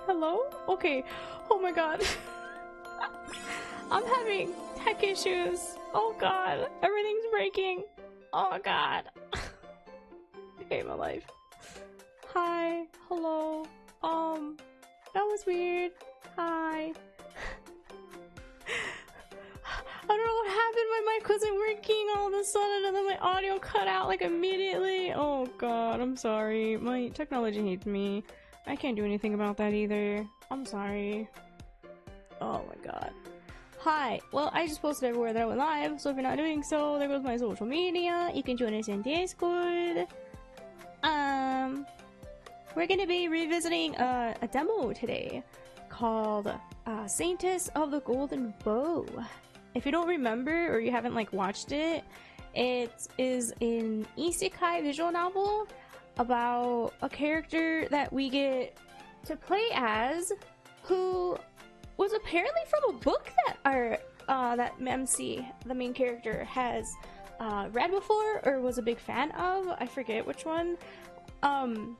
Hello? Okay. Oh my god. I'm having tech issues. Oh god. Everything's breaking. Oh god. I hate my life. Hi. Hello. That was weird. Hi. I don't know what happened. My mic wasn't working all of a sudden and then my audio cut out like immediately. Oh god, I'm sorry. My technology hates me. I can't do anything about that either. I'm sorry. Oh my god. Hi. Well, I just posted everywhere that I went live, so if you're not doing so, there goes my social media. You can join us in Discord. We're gonna be revisiting a demo today called Saintess of the Golden Bow. If you don't remember or you haven't like watched it, it is an isekai visual novel about a character that we get to play as, who was apparently from a book that our that MC, the main character, has read before or was a big fan of. I forget which one. And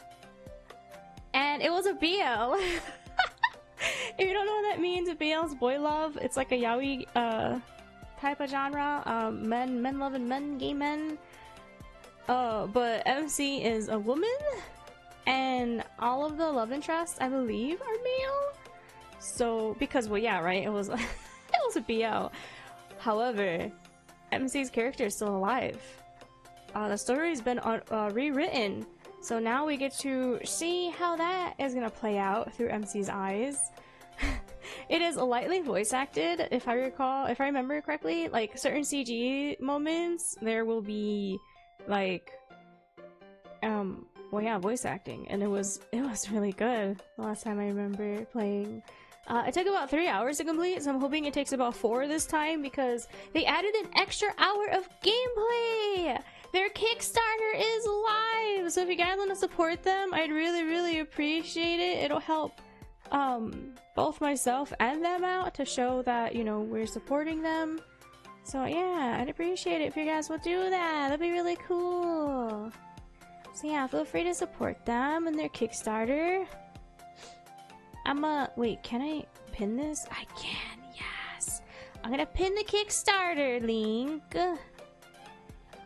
it was a BL. If you don't know what that means, BL is boy love. It's like a yaoi type of genre. Men loving men, gay men. But MC is a woman, and all of the love interests, I believe, are male. So, because, well, yeah, right, it was, it was a BL. However, MC's character is still alive. The story's been rewritten, so now we get to see how that is gonna play out through MC's eyes. It is lightly voice acted, if I remember correctly. Like, certain CG moments, there will be, like, well, yeah, voice acting, and it was really good the last time I remember playing. It took about 3 hours to complete, so I'm hoping it takes about 4 this time because they added an extra hour of gameplay! Their Kickstarter is live! So if you guys want to support them, I'd really appreciate it. It'll help both myself and them out to show that, you know, we're supporting them. So yeah, I'd appreciate it if you guys would do that. That'd be really cool. So yeah, feel free to support them and their Kickstarter. Wait, can I pin this? I can, yes! I'm gonna pin the Kickstarter link!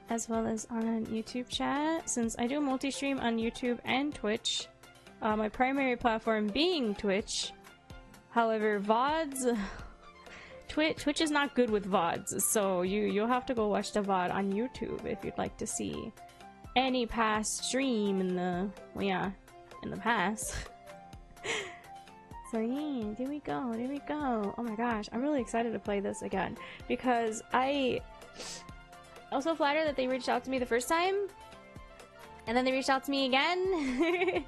As well as on YouTube chat, since I do multi-stream on YouTube and Twitch. My primary platform being Twitch. However, VODs... Twitch is not good with VODs, so you'll have to go watch the VOD on YouTube if you'd like to see any past stream in the... well, yeah, in the past. So yeah, there we go, there we go. Oh my gosh, I'm really excited to play this again because I was so flattered that they reached out to me the first time, and then they reached out to me again,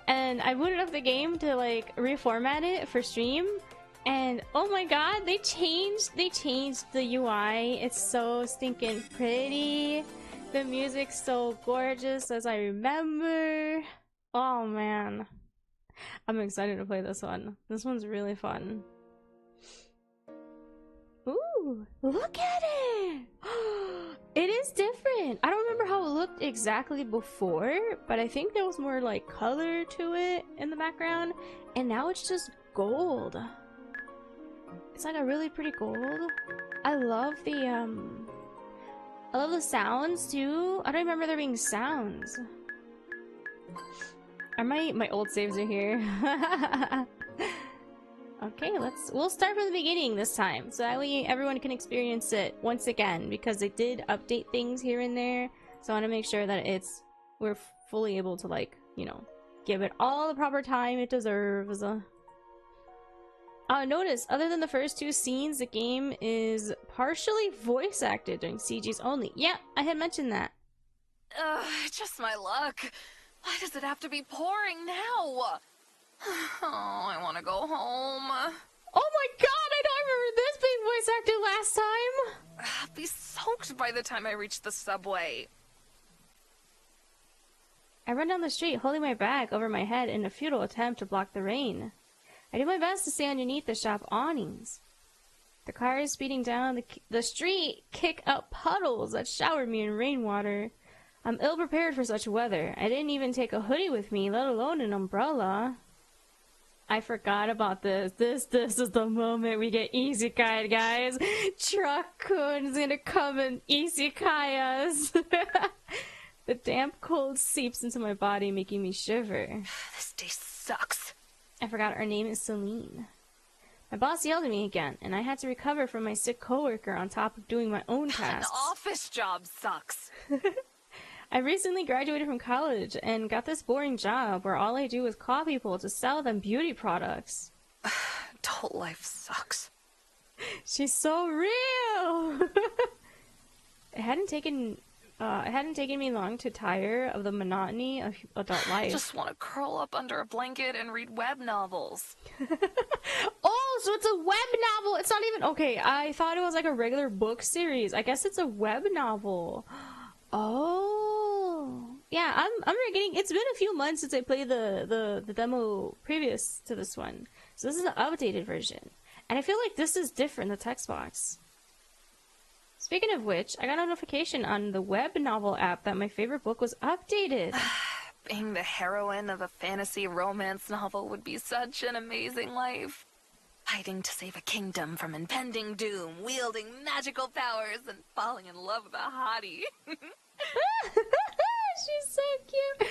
and I booted up the game to like reformat it for stream, and oh my god, they changed the UI. It's so stinking pretty. The music's so gorgeous as I remember. Oh man. I'm excited to play this one. This one's really fun. Ooh, look at it! It is different. I don't remember how it looked exactly before, but I think there was more like color to it in the background, and now it's just gold. It's like a really pretty gold. I love the sounds too. I don't remember there being sounds. My old saves are here. Okay, we'll start from the beginning this time, so that way everyone can experience it once again, because they did update things here and there, so I want to make sure that we're fully able to, like, you know, give it all the proper time it deserves. Notice, other than the first 2 scenes, the game is partially voice acted during CGs only. Yeah, I had mentioned that. Ugh, just my luck. Why does it have to be pouring now? Oh, I want to go home. Oh my god, I don't remember this being voice acted last time! I'll be soaked by the time I reach the subway. I run down the street holding my bag over my head in a futile attempt to block the rain. I do my best to stay underneath the shop awnings. The cars speeding down the street kick up puddles that shower me in rainwater. I'm ill-prepared for such weather. I didn't even take a hoodie with me, let alone an umbrella. I forgot about this. This is the moment we get isekai'd, guys. Truck-kun's gonna come and isekai us. The damp cold seeps into my body, making me shiver. This day sucks. I forgot our name is Celine. My boss yelled at me again, and I had to recover from my sick coworker on top of doing my own tasks. An office job sucks. I recently graduated from college and got this boring job where all I do is call people to sell them beauty products. Adult life sucks. She's so real! It hadn't taken me long to tire of the monotony of adult life. I just want to curl up under a blanket and read web novels. Oh, so it's a web novel! It's not even... Okay, I thought it was like a regular book series. I guess it's a web novel. Oh, yeah. I'm getting. It's been a few months since I played the demo previous to this one, so this is an updated version, and I feel like this is different. The text box. Speaking of which, I got a notification on the web novel app that my favorite book was updated. Being the heroine of a fantasy romance novel would be such an amazing life. Fighting to save a kingdom from impending doom, wielding magical powers, and falling in love with a hottie. She's so cute.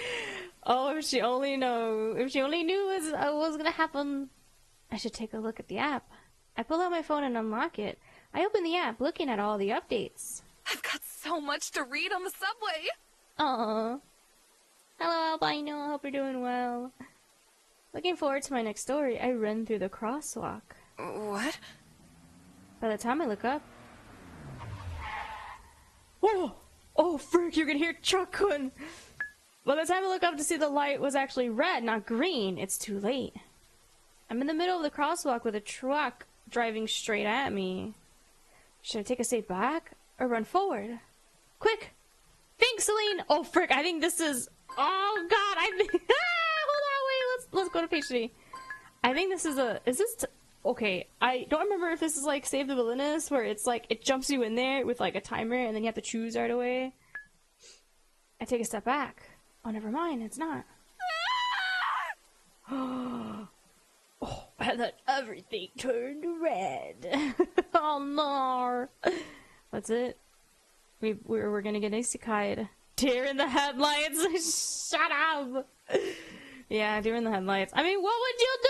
Oh, if she only knew what was gonna happen. I should take a look at the app. I pull out my phone and unlock it. I open the app, looking at all the updates. I've got so much to read on the subway. Aww. Hello, Albino. I hope you're doing well. Looking forward to my next story, I run through the crosswalk. What? By the time I look up... Whoa! Oh, frick, you can hear Chuck-kun! By the time I look up to see the light was actually red, not green, it's too late. I'm in the middle of the crosswalk with a truck driving straight at me. Should I take a step back or run forward? Quick! Think, Celine! Oh, frick, I think this is... Oh, God, I think... Hold on, wait, let's go to page 3. I think this is a... Is this... Okay, I don't remember if this is like Save the Villainous, where it's like, it jumps you in there with like a timer and then you have to choose right away. I take a step back. Oh, never mind, it's not. Oh, and then everything turned red. Oh no. That's it. We're gonna get isekai'd. Deer in the headlights. Shut up. Yeah, deer in the headlights. I mean, what would you do?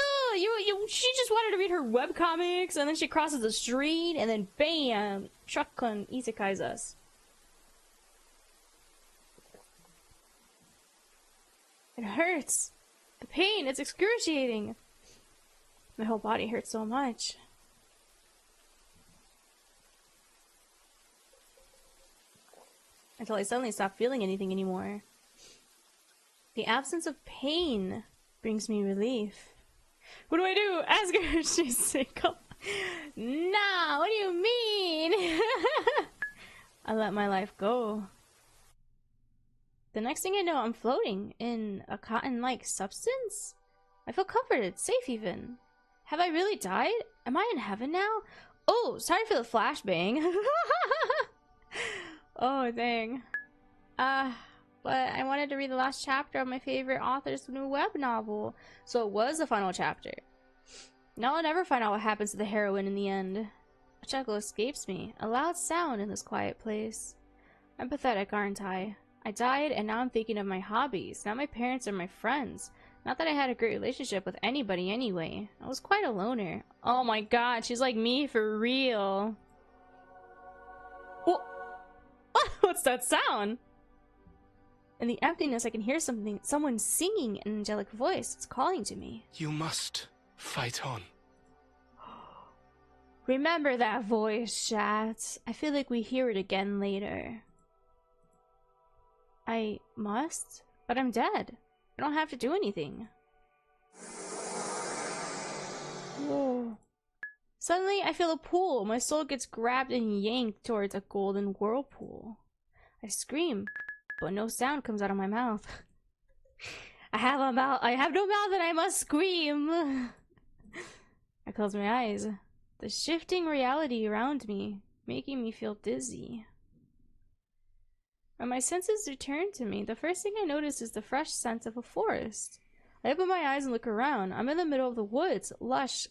She just wanted to read her webcomics, and then she crosses the street, and then bam, Chuck-kun isekais us. It hurts. The pain, it's excruciating. My whole body hurts so much. Until I suddenly stop feeling anything anymore. The absence of pain brings me relief. What do I do? Ask her if she's single. Nah, what do you mean? I let my life go. The next thing I know, I'm floating in a cotton-like substance. I feel comforted, safe even. Have I really died? Am I in heaven now? Oh, sorry for the flashbang. Oh, dang. But I wanted to read the last chapter of my favorite author's new web novel, so it was the final chapter. Now I'll never find out what happens to the heroine in the end. A chuckle escapes me, a loud sound in this quiet place. I'm pathetic, aren't I? I died, and now I'm thinking of my hobbies, not my parents or my friends. Not that I had a great relationship with anybody anyway. I was quite a loner. Oh my god, she's like me for real. Oh. What's that sound? In the emptiness, I can hear someone singing an angelic voice. It's calling to me. You must fight on. Remember that voice, Shat. I feel like we hear it again later. I must? But I'm dead. I don't have to do anything. Whoa. Suddenly, I feel a pull. My soul gets grabbed and yanked towards a golden whirlpool. I scream, but no sound comes out of my mouth. I have no mouth and I must scream. I close my eyes. The shifting reality around me, making me feel dizzy. When my senses return to me, the first thing I notice is the fresh scent of a forest. I open my eyes and look around. I'm in the middle of the woods. Lush,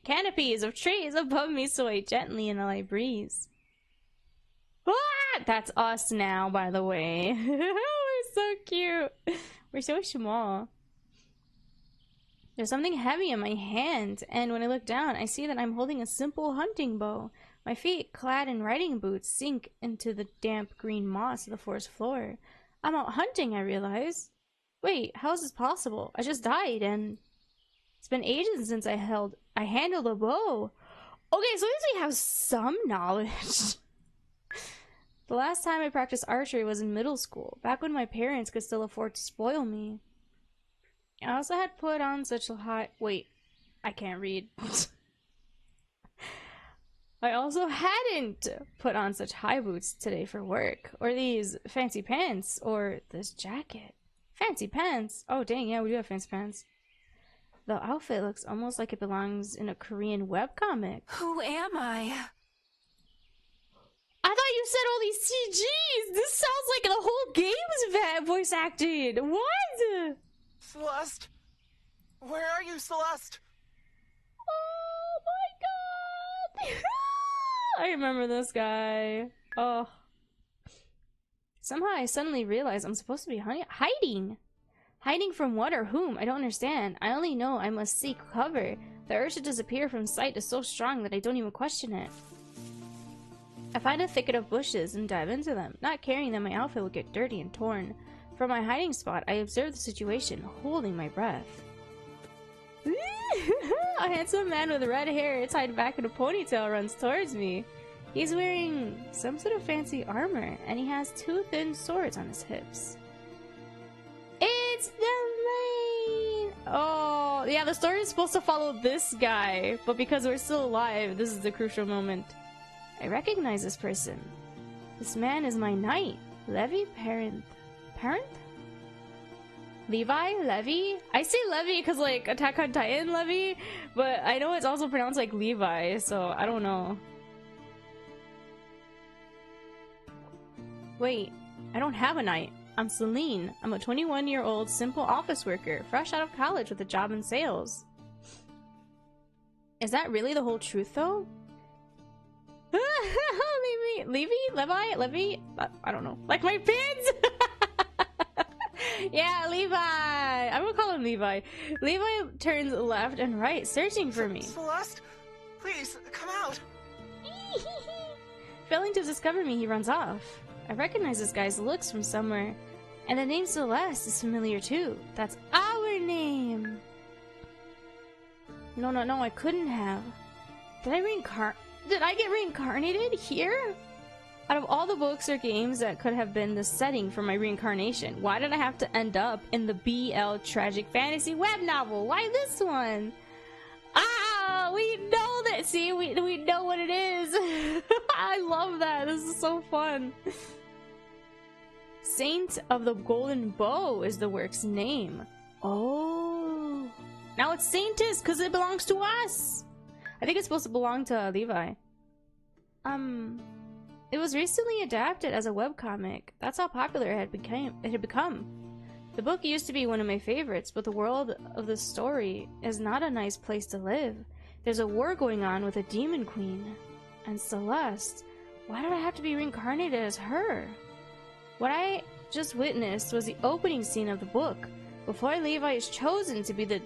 canopies of trees above me sway gently in the light breeze. Ah! That's us now, by the way. We're so cute. We're so small. There's something heavy in my hand, and when I look down, I see that I'm holding a simple hunting bow. My feet, clad in riding boots, sink into the damp green moss of the forest floor. I'm out hunting, I realize. Wait, how is this possible? I just died, and it's been ages since I handled a bow. Okay, so at least we have some knowledge. The last time I practiced archery was in middle school, back when my parents could still afford to spoil me. I also had put on such a high... Wait, I can't read. I also hadn't put on such high boots today for work, or these fancy pants, or this jacket. Fancy pants? Oh dang, yeah, we do have fancy pants. The outfit looks almost like it belongs in a Korean webcomic. Who am I? I thought you said all these CGs! This sounds like the whole game was voice acted! What? Celeste? Where are you, Celeste? Oh my god! I remember this guy. Oh. Somehow I suddenly realized I'm supposed to be hiding. Hiding from what or whom? I don't understand. I only know I must seek cover. The urge to disappear from sight is so strong that I don't even question it. I find a thicket of bushes and dive into them, not caring that my outfit will get dirty and torn. From my hiding spot, I observe the situation, holding my breath. A handsome man with red hair tied back in a ponytail runs towards me. He's wearing some sort of fancy armor, and he has two thin swords on his hips. It's the rain! Oh, yeah, the story is supposed to follow this guy, but because we're still alive, this is the crucial moment. I recognize this person. This man is my knight, Levi Parent? Levi? Levi? I say Levi because, like, Attack on Titan Levi, but I know it's also pronounced like Levi, so I don't know. Wait, I don't have a knight. I'm Celine. I'm a 21-year-old simple office worker, fresh out of college with a job in sales. Is that really the whole truth, though? Levi? I don't know. Like my pins? Yeah, Levi! I'm gonna call him Levi. Levi turns left and right, searching for me. Celeste? Please, come out! Failing to discover me, he runs off. I recognize this guy's looks from somewhere. And the name Celeste is familiar too. That's our name! No, I couldn't have. Did I get reincarnated here? Out of all the books or games that could have been the setting for my reincarnation, why did I have to end up in the BL tragic fantasy web novel? Why this one? Ah, we know that. See, we know what it is. I love that. This is so fun. Saint of the Golden Bow is the work's name. Oh, now it's Saintess because it belongs to us. I think it's supposed to belong to Levi. It was recently adapted as a webcomic. That's how popular it had become. The book used to be one of my favorites, but the world of the story is not a nice place to live. There's a war going on with a demon queen. And Celeste, why did I have to be reincarnated as her? What I just witnessed was the opening scene of the book. Before Levi is chosen to be the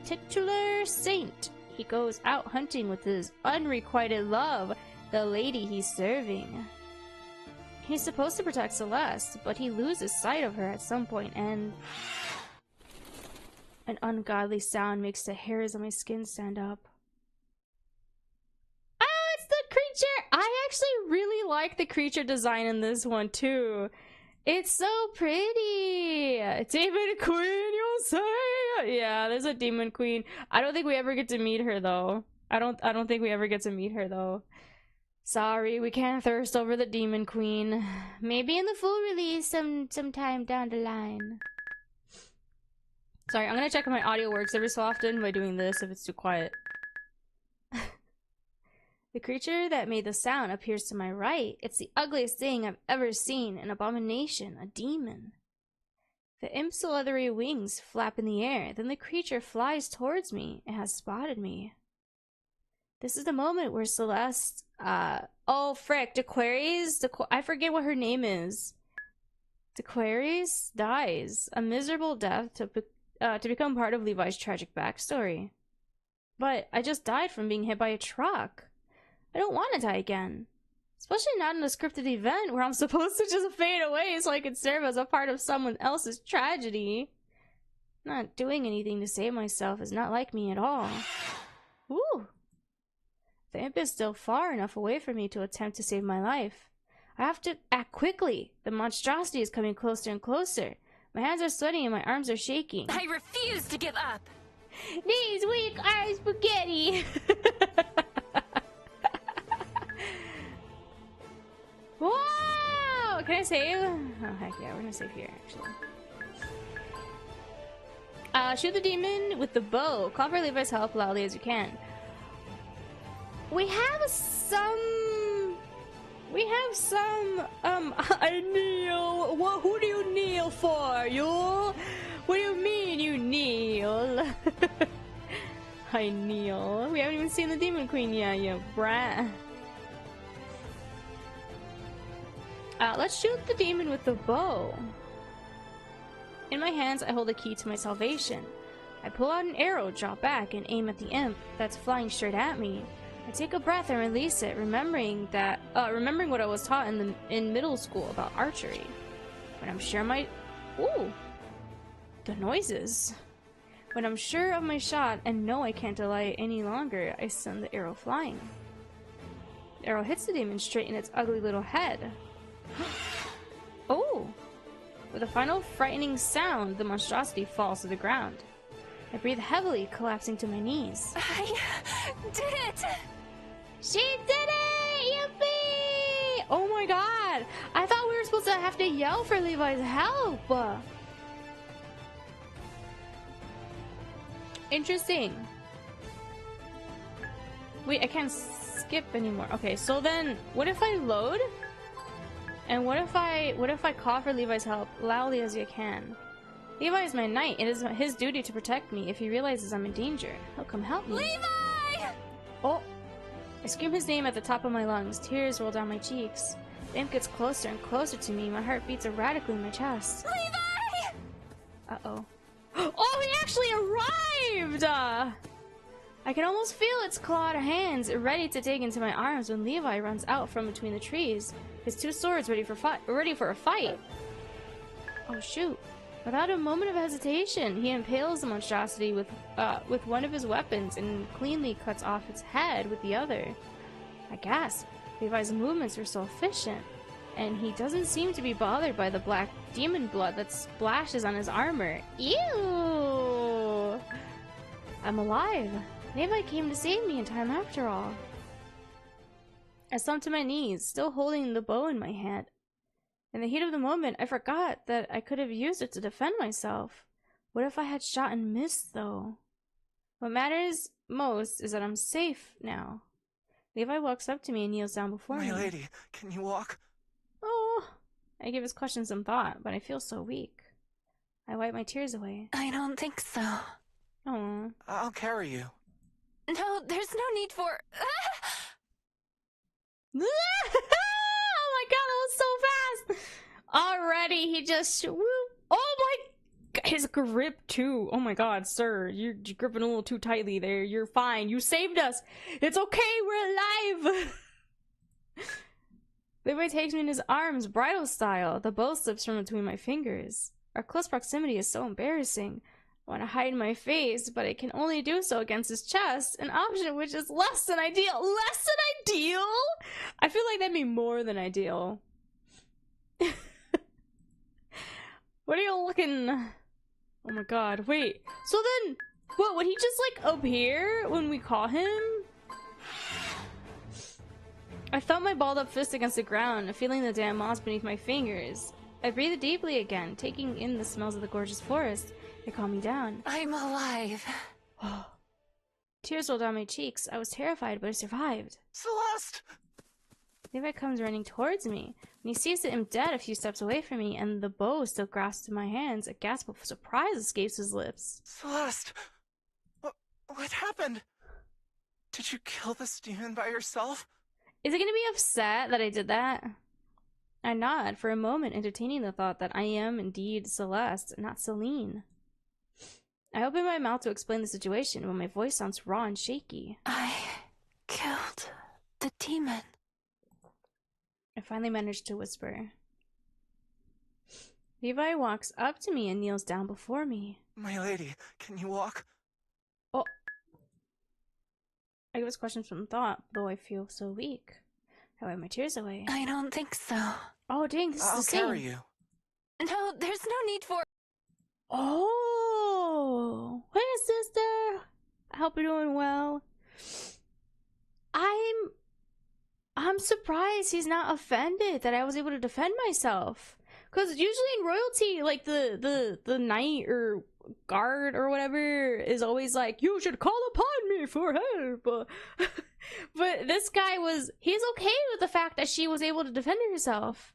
titular saint, he goes out hunting with his unrequited love, the lady he's serving. He's supposed to protect Celeste, but he loses sight of her at some point, and an ungodly sound makes the hairs on my skin stand up. Oh, it's the creature! I actually really like the creature design in this one too. It's so pretty. Demon Queen, you'll say? Yeah, there's a demon queen. I don't think we ever get to meet her though. I don't think we ever get to meet her though. Sorry, we can't thirst over the Demon Queen. Maybe in the full release sometime down the line. Sorry, I'm gonna check if my audio works every so often by doing this if it's too quiet. The creature that made the sound appears to my right. It's the ugliest thing I've ever seen. An abomination, a demon. The imp's leathery wings flap in the air. Then the creature flies towards me. It has spotted me. This is the moment where Celeste, oh frick, Aquarius? I forget what her name is. Aquarius dies a miserable death to become part of Levi's tragic backstory. But I just died from being hit by a truck. I don't want to die again. Especially not in a scripted event where I'm supposed to just fade away so I can serve as a part of someone else's tragedy. Not doing anything to save myself is not like me at all. Ooh. The imp is still far enough away from me to attempt to save my life. I have to act quickly. The monstrosity is coming closer and closer. My hands are sweating and my arms are shaking. I refuse to give up. These weak are spaghetti. Whoa! Can I save? Oh heck yeah, we're gonna save here actually. Shoot the demon with the bow. Call for Levi's help loudly as you can. We have some, I kneel. What? Who do you kneel for, you? What do you mean you kneel? I kneel. We haven't even seen the Demon Queen yet, you brat. Let's shoot the demon with the bow. In my hands, I hold the key to my salvation. I pull out an arrow, draw back, and aim at the imp that's flying straight at me. I take a breath and release it, remembering what I was taught in middle school about archery. When I'm sure the noises. When I'm sure of my shot and know I can't delay any longer, I send the arrow flying. The arrow hits the demon straight in its ugly little head. Oh! With a final frightening sound, the monstrosity falls to the ground. I breathe heavily, collapsing to my knees. I did it! She did it! Yippee! Oh my god! I thought we were supposed to have to yell for Levi's help! Interesting. Wait, I can't skip anymore. Okay, so then what if I load? And what if I call for Levi's help loudly as you can? Levi is my knight. It is his duty to protect me. If he realizes I'm in danger, he'll come help me. Levi! Oh! I scream his name at the top of my lungs. Tears roll down my cheeks. The imp gets closer and closer to me. My heart beats erratically in my chest. Levi! Uh-oh. Oh, he actually arrived! I can almost feel its clawed hands ready to dig into my arms when Levi runs out from between the trees, his two swords ready for a fight. Oh shoot. Without a moment of hesitation, he impales the monstrosity with one of his weapons and cleanly cuts off its head with the other. I gasp. Levi's movements are so efficient, and he doesn't seem to be bothered by the black demon blood that splashes on his armor. Ew! I'm alive. Levi came to save me in time after all. I slumped to my knees, still holding the bow in my hand. In the heat of the moment, I forgot that I could have used it to defend myself. What if I had shot and missed, though? What matters most is that I'm safe now. Levi walks up to me and kneels down before me. My lady, can you walk? Oh! I give his question some thought, but I feel so weak. I wipe my tears away. I don't think so. Oh. I'll carry you. No, there's no need for... Oh my god, that was so fast! Already, he just... Whoop. Oh my... His grip, too. Oh my god, sir. You're gripping a little too tightly there. You're fine. You saved us. It's okay. We're alive. Levi takes me in his arms, bridal style. The bow slips from between my fingers. Our close proximity is so embarrassing. I want to hide my face, but I can only do so against his chest, an option which is less than ideal. Less than ideal? I feel like that'd be more than ideal. What are you looking... Oh my god, wait. So then, what, would he just like appear when we call him? I felt my balled up fist against the ground, feeling the damn moss beneath my fingers. I breathed deeply again, taking in the smells of the gorgeous forest. They calmed me down. I'm alive. Tears rolled down my cheeks. I was terrified, but I survived. Celeste! Levi comes running towards me. When he sees that I'm dead a few steps away from me, and the bow still grasped in my hands, a gasp of surprise escapes his lips. Celeste! What happened? Did you kill this demon by yourself? Is it gonna be upset that I did that? I nod for a moment, entertaining the thought that I am indeed Celeste, not Celine. I open my mouth to explain the situation when my voice sounds raw and shaky. I killed the demon. I finally managed to whisper. Levi walks up to me and kneels down before me. My lady, can you walk? Oh. I give his question some thought, though I feel so weak. I wipe my tears away. I don't think so. Oh dang, this is the same. I'll carry you. No, there's no need for... Oh! Hey sister! I hope you're doing well. I'm surprised he's not offended that I was able to defend myself. Cause usually in royalty, like the knight or guard or whatever is always like, you should call upon me for help. But this guy he's okay with the fact that she was able to defend herself.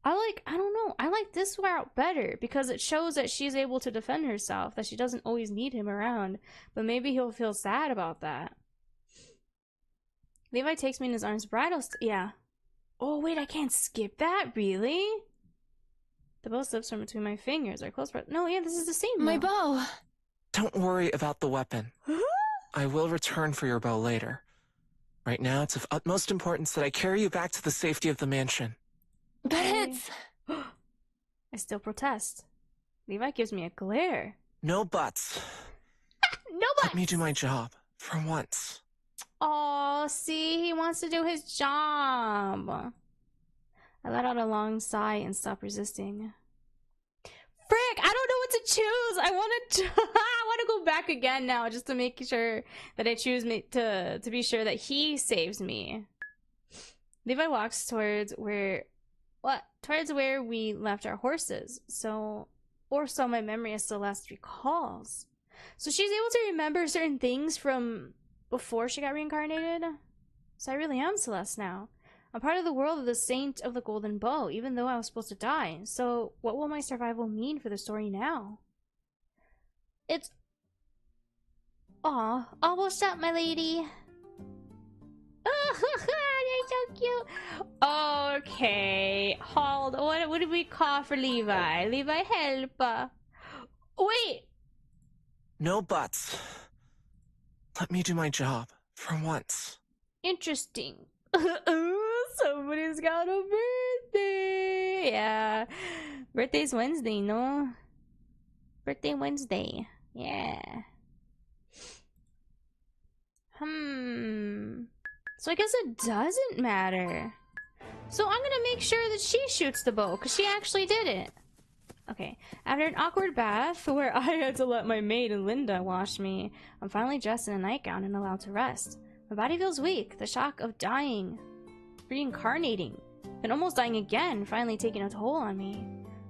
I don't know, I like this route better because it shows that she's able to defend herself, that she doesn't always need him around. But maybe he'll feel sad about that. Levi takes me in his arms, bridal yeah. Oh wait, I can't skip that, really? The bow slips from between my fingers. Our close No, yeah, this is the same My bow. bow. Don't worry about the weapon. I will return for your bow later. Right now, it's of utmost importance that I carry you back to the safety of the mansion. But it's... I still protest. Levi gives me a glare. No buts. No buts! Let me do my job, for once. Oh, see, he wants to do his job. I let out a long sigh and stopped resisting. Frick, I don't know what to choose. I want to go back again now just to make sure that I choose to be sure that he saves me. Levi walks towards where we left our horses. So my memory of Celeste recalls. So she's able to remember certain things from before she got reincarnated. So I really am Celeste now. I'm part of the world of the Saint of the Golden Bow, even though I was supposed to die. So what will my survival mean for the story now? It's... Aw, almost up, my lady. Oh, they're so cute. Okay, hold. What did we call for Levi? Levi, help. Wait. No buts. Let me do my job, for once. Interesting. Somebody's got a birthday. Yeah. Birthday's Wednesday, no? Birthday Wednesday. Yeah. So I guess it doesn't matter. So I'm gonna make sure that she shoots the bow, because she actually did it. Okay, after an awkward bath where I had to let my maid Linda wash me, I'm finally dressed in a nightgown and allowed to rest. My body feels weak, the shock of dying, reincarnating, then almost dying again, finally taking a toll on me.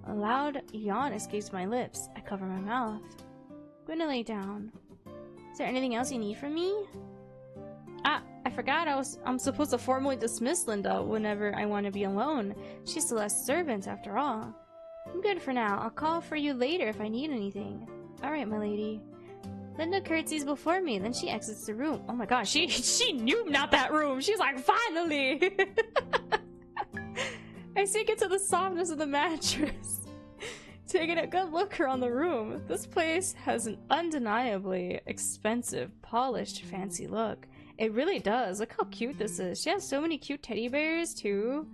A loud yawn escapes my lips. I cover my mouth. I'm going to lay down. Is there anything else you need from me? Ah, I forgot I'm supposed to formally dismiss Linda whenever I want to be alone. She's Celeste's servant after all. I'm good for now. I'll call for you later if I need anything. Alright, my lady. Linda curtsies before me, then she exits the room. Oh my gosh, she knew not that room. She's like, finally! I sink into the softness of the mattress, taking a good look around the room. This place has an undeniably expensive, polished, fancy look. It really does. Look how cute this is. She has so many cute teddy bears, too.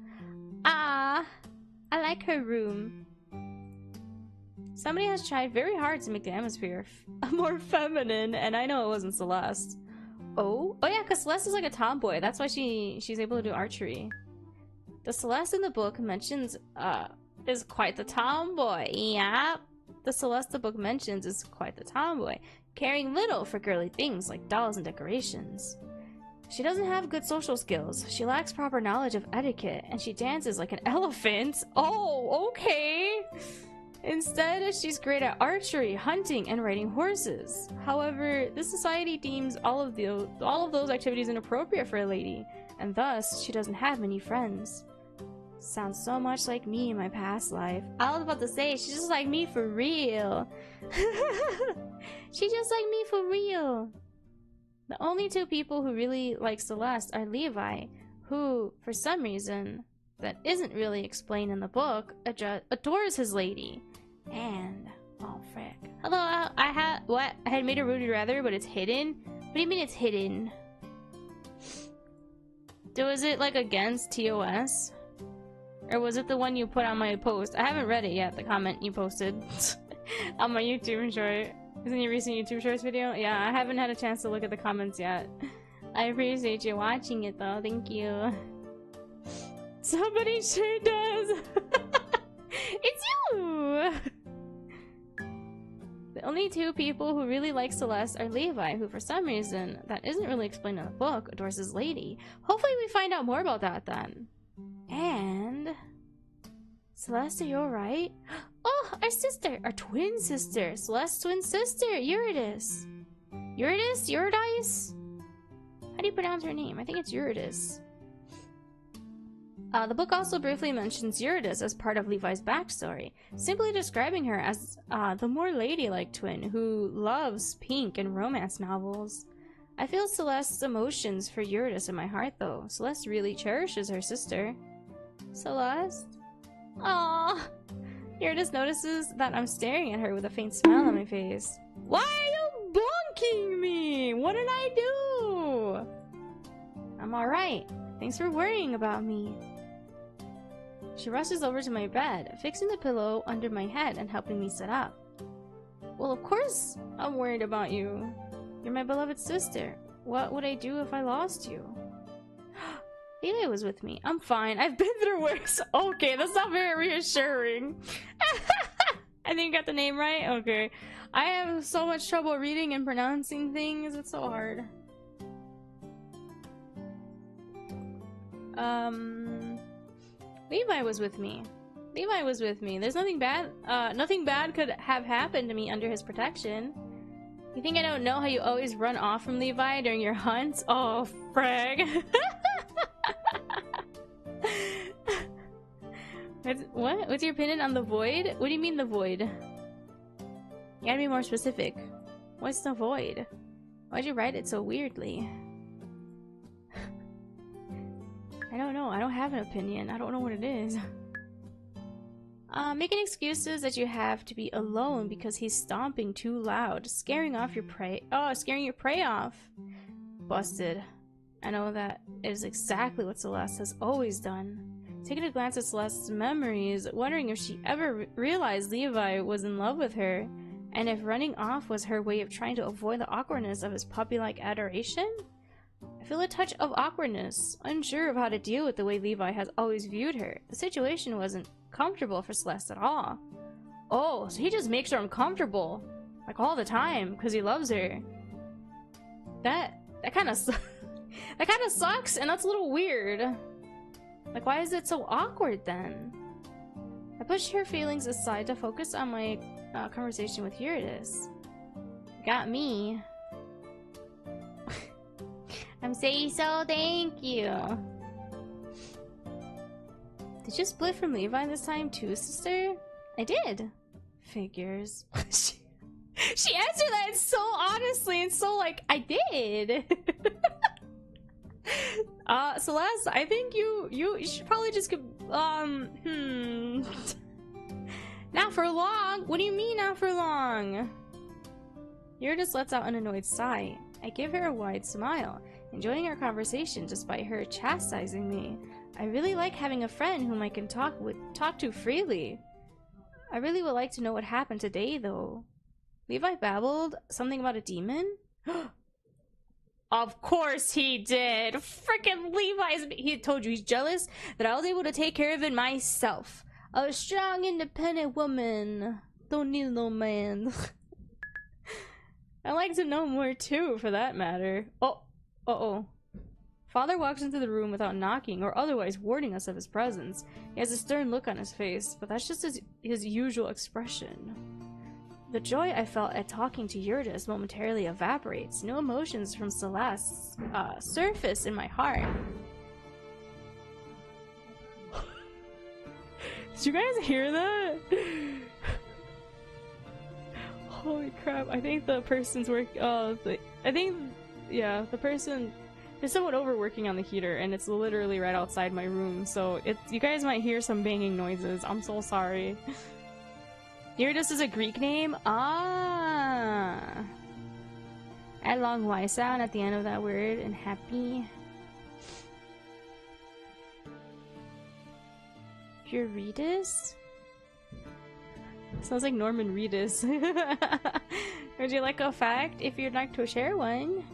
Ah, I like her room. Somebody has tried very hard to make the atmosphere more feminine, and I know it wasn't Celeste. Oh yeah, because Celeste is like a tomboy. That's why she's able to do archery. The Celeste in the book mentions is quite the tomboy. Yep. The Celeste the book mentions is quite the tomboy, caring little for girly things like dolls and decorations. She doesn't have good social skills. She lacks proper knowledge of etiquette, and she dances like an elephant. Oh, okay. Instead, she's great at archery, hunting, and riding horses. However, this society deems all of those activities inappropriate for a lady, and thus, she doesn't have many friends. Sounds so much like me in my past life. I was about to say, she's just like me for real. She's just like me for real. The only two people who really like Celeste are Levi, who, for some reason that isn't really explained in the book, adores his lady. And, oh frick. Hello, I had made a Rudy Rather, but it's hidden? What do you mean it's hidden? Was it like against TOS? Or was it the one you put on my post? I haven't read it yet, the comment you posted on my YouTube short. Isn't your recent YouTube Shorts video? Yeah, I haven't had a chance to look at the comments yet. I appreciate you watching it though, thank you. Somebody sure does! It's you! The only two people who really like Celeste are Levi, who for some reason, that isn't really explained in the book, adores his lady. Hopefully we find out more about that then. And... Celeste, are you alright? Oh, our sister! Our twin sister! Celeste's twin sister! Eurydice! Eurydice? Eurydice? How do you pronounce her name? I think it's Eurydice. The book also briefly mentions Eurydice as part of Levi's backstory, simply describing her as the more ladylike twin who loves pink and romance novels. I feel Celeste's emotions for Eurydice in my heart though. Celeste really cherishes her sister. Celeste? Aww, Eurydice notices that I'm staring at her with a faint smile on my face. Why are you bonking me? What did I do? I'm alright. Thanks for worrying about me. She rushes over to my bed, fixing the pillow under my head and helping me sit up. Well, of course I'm worried about you. You're my beloved sister. What would I do if I lost you? Levi was with me. I'm fine. I've been through worse. Okay, that's not very reassuring. I think I got the name right? Okay. I have so much trouble reading and pronouncing things. It's so hard. Levi was with me. Levi was with me. There's nothing bad. Nothing bad could have happened to me under his protection. You think I don't know how you always run off from Levi during your hunts? Oh, frag. What? What's your opinion on the void? What do you mean the void? You gotta be more specific. What's the void? Why'd you write it so weirdly? I don't know. I don't have an opinion. I don't know what it is. Making excuses that you have to be alone because he's stomping too loud, scaring off your prey. Oh, scaring your prey off. Busted. I know that is exactly what Celeste has always done. Taking a glance at Celeste's memories, wondering if she ever realized Levi was in love with her, and if running off was her way of trying to avoid the awkwardness of his puppy-like adoration? I feel a touch of awkwardness, unsure of how to deal with the way Levi has always viewed her. The situation wasn't comfortable for Celeste at all. Oh, so he just makes her uncomfortable, like all the time, because he loves her. That kind of that kind of sucks, and that's a little weird. Like, why is it so awkward then? I pushed her feelings aside to focus on my conversation with Eurydice. Got me. I'm saying so, thank you. Did you split from Levi this time too, sister? I did. Figures. She answered that so honestly and so like, I did. Celeste, I think you should probably just Not for long? What do you mean not for long? Eurydice lets out an annoyed sigh. I give her a wide smile, enjoying our conversation despite her chastising me. I really like having a friend whom I can talk to freely. I really would like to know what happened today, though. Levi babbled something about a demon? Of course he did! Frickin' he told you he's jealous that I was able to take care of it myself. A strong, independent woman. Don't need no man. I'd like to know more too, for that matter. Oh, uh-oh. Father walks into the room without knocking or otherwise warning us of his presence. He has a stern look on his face, but that's just his usual expression. The joy I felt at talking to Eurydice momentarily evaporates. No emotions from Celeste surface in my heart. Did you guys hear that? Holy crap, I think the person's the person... There's someone overworking on the heater, and it's literally right outside my room, so you guys might hear some banging noises. I'm so sorry. Eurydice is a Greek name? Ah! Add long Y sound at the end of that word, and happy. Eurydice? Sounds like Norman Reedus. Would you like a fact if you'd like to share one?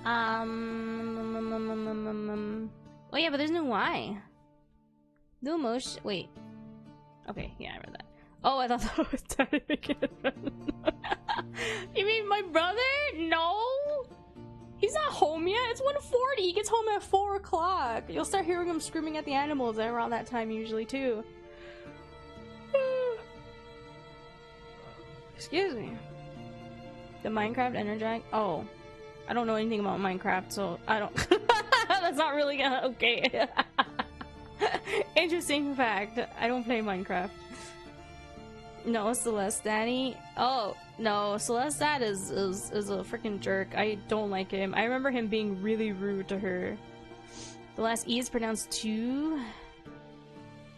Oh yeah, but there's no Y. No emotion. Wait. Okay, yeah, I read that. Oh, I thought that was Daddy McKinnon. You mean my brother? No! He's not home yet. It's 1:40. He gets home at 4 o'clock. You'll start hearing him screaming at the animals around that time usually too. Excuse me. The Minecraft Energize. Oh. I don't know anything about Minecraft, so I don't... That's not really gonna... Okay. Interesting fact. I don't play Minecraft. No, Celeste Daddy. Oh, no. Celeste Dad is a freaking jerk. I don't like him. I remember him being really rude to her. The last E is pronounced 2.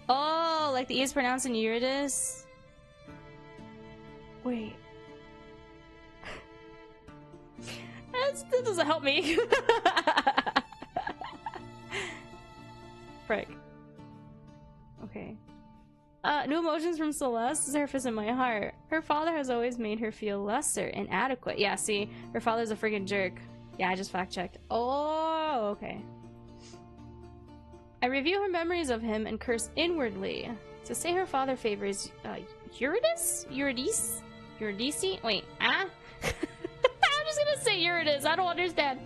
Oh, like the E is pronounced in Eurydice. Wait. That doesn't help me. Frick. Okay. New emotions from Celeste surface in my heart. Her father has always made her feel lesser, inadequate. Yeah, see, her father's a freaking jerk. Yeah, I just fact-checked. Oh, okay. I review her memories of him and curse inwardly. To say her father favors Eurydice? Eurydice? Eurydice? Wait, I'm just gonna say Eurydice. I don't understand.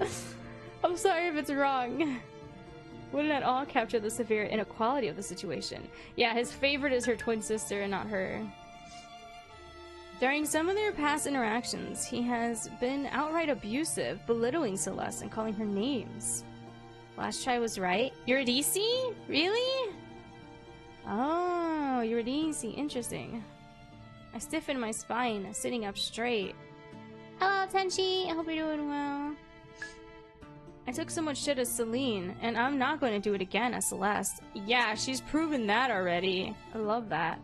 I'm sorry if it's wrong. Wouldn't at all capture the severe inequality of the situation. Yeah, his favorite is her twin sister and not her. During some of their past interactions, he has been outright abusive, belittling Celeste and calling her names. Last try was right. Eurydice? Really? Oh, Eurydice. Interesting. I stiffen my spine, sitting up straight. Hello, Tenchi. I hope you're doing well. I took so much shit as Celine, and I'm not going to do it again as Celeste. Yeah, she's proven that already. I love that.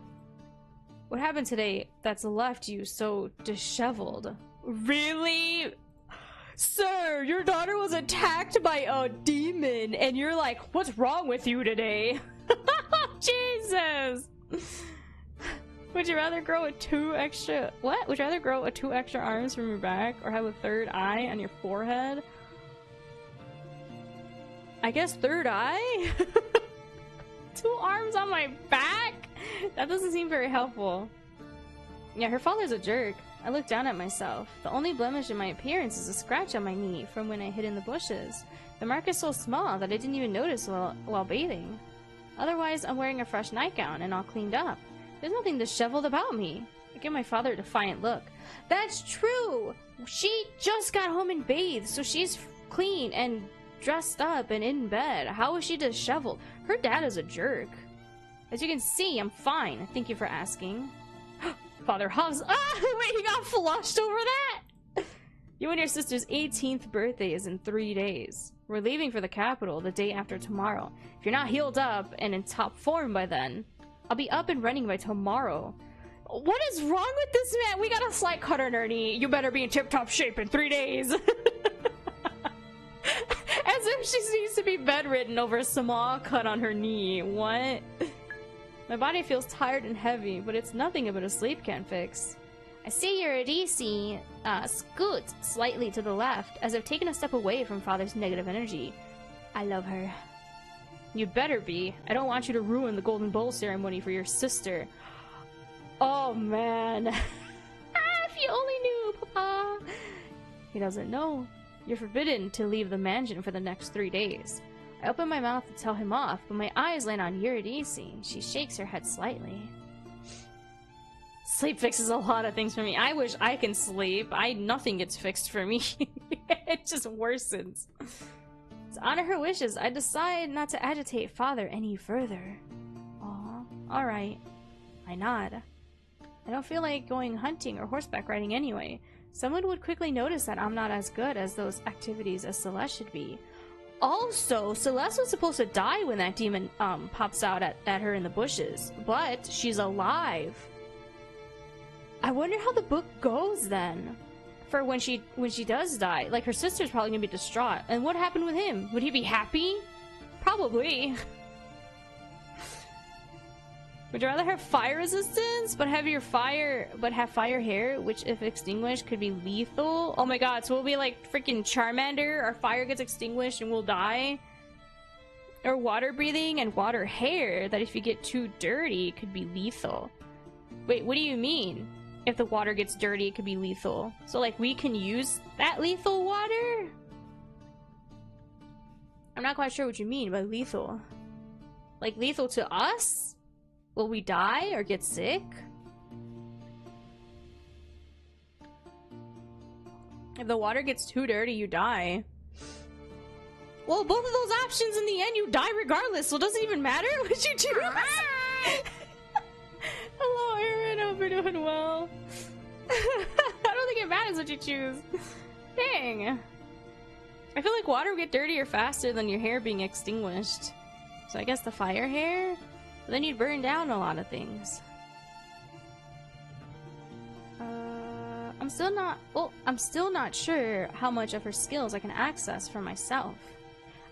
What happened today that's left you so disheveled? Really? Sir, your daughter was attacked by a demon, and you're like, what's wrong with you today? Jesus! Would you rather grow a two extra arms from your back, or have a third eye on your forehead? I guess third eye? 2 arms on my back? That doesn't seem very helpful. Yeah, her father's a jerk. I look down at myself. The only blemish in my appearance is a scratch on my knee from when I hid in the bushes. The mark is so small that I didn't even notice while bathing. Otherwise, I'm wearing a fresh nightgown and all cleaned up. There's nothing disheveled about me. I give my father a defiant look. That's true! She just got home and bathed, so she's clean and dressed up and in bed. How is she disheveled? Her dad is a jerk. As you can see, I'm fine. Thank you for asking. Father hugs. Ah! Wait, he got flushed over that? You and your sister's 18th birthday is in 3 days. We're leaving for the capital the day after tomorrow. If you're not healed up and in top form by then, I'll be up and running by tomorrow. What is wrong with this man? We got a slight cut on her knee. You better be in tip-top shape in 3 days. As if she needs to be bedridden over a small cut on her knee. What? My body feels tired and heavy, but it's nothing but a sleep can't fix. I see Eurydice scoot slightly to the left, as if taking a step away from Father's negative energy. I love her. You'd better be. I don't want you to ruin the Golden Bowl ceremony for your sister. Oh, man. If you only knew, Papa. He doesn't know. You're forbidden to leave the mansion for the next 3 days. I open my mouth to tell him off, but my eyes land on Eurydice. She shakes her head slightly. Sleep fixes a lot of things for me. I wish I can sleep. Nothing gets fixed for me. It just worsens. To honor her wishes, I decide not to agitate Father any further. Aw, alright. I nod. I don't feel like going hunting or horseback riding anyway. Someone would quickly notice that I'm not as good as those activities as Celeste should be. Also, Celeste was supposed to die when that demon pops out at her in the bushes, but she's alive. I wonder how the book goes then. For when she does die, like her sister's probably gonna be distraught. And what happened with him? Would he be happy? Probably. Would you rather have fire resistance, but have fire hair, which if extinguished could be lethal? Oh my god, so we'll be like freaking Charmander, our fire gets extinguished and we'll die? Or water breathing and water hair, that if you get too dirty, it could be lethal. Wait, what do you mean? If the water gets dirty, it could be lethal. So like we can use that lethal water? I'm not quite sure what you mean by lethal. Like lethal to us? Will we die or get sick? If the water gets too dirty, you die. Well, both of those options in the end, you die regardless, so it doesn't even matter what you choose. Hello, Aaron. I hope you're doing well. I don't think it matters what you choose. Dang. I feel like water will get dirtier faster than your hair being extinguished. So I guess the fire hair? But then you'd burn down a lot of things. I'm still not sure how much of her skills I can access for myself.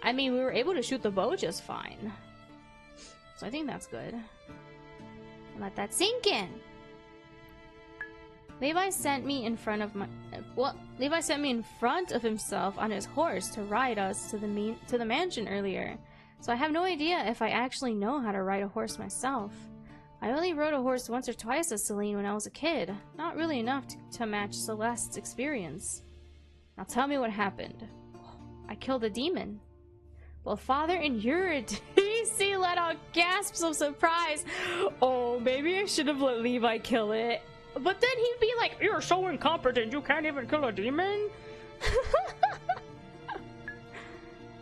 I mean, we were able to shoot the bow just fine. So I think that's good. Let that sink in. Levi sent me in front of himself on his horse to ride us to the mansion earlier. So I have no idea if I actually know how to ride a horse myself. I only rode a horse once or twice as Celine when I was a kid. Not really enough to match Celeste's experience. Now tell me what happened. I killed a demon. Well, Father and Eurydice let out gasps of surprise. Oh, maybe I should have let Levi kill it. But then he'd be like, you're so incompetent, you can't even kill a demon?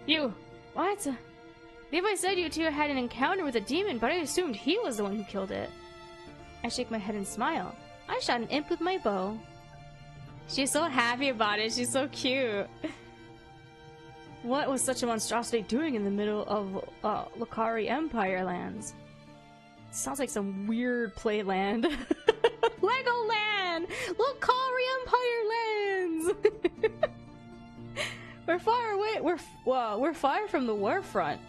You, what? Levi said you two had an encounter with a demon, but I assumed he was the one who killed it. I shake my head and smile. I shot an imp with my bow. She's so happy about it, she's so cute. What was such a monstrosity doing in the middle of Lucari Empire lands? Sounds like some weird playland. Legoland! Lucari Empire lands! We're far away. We're far from the war front.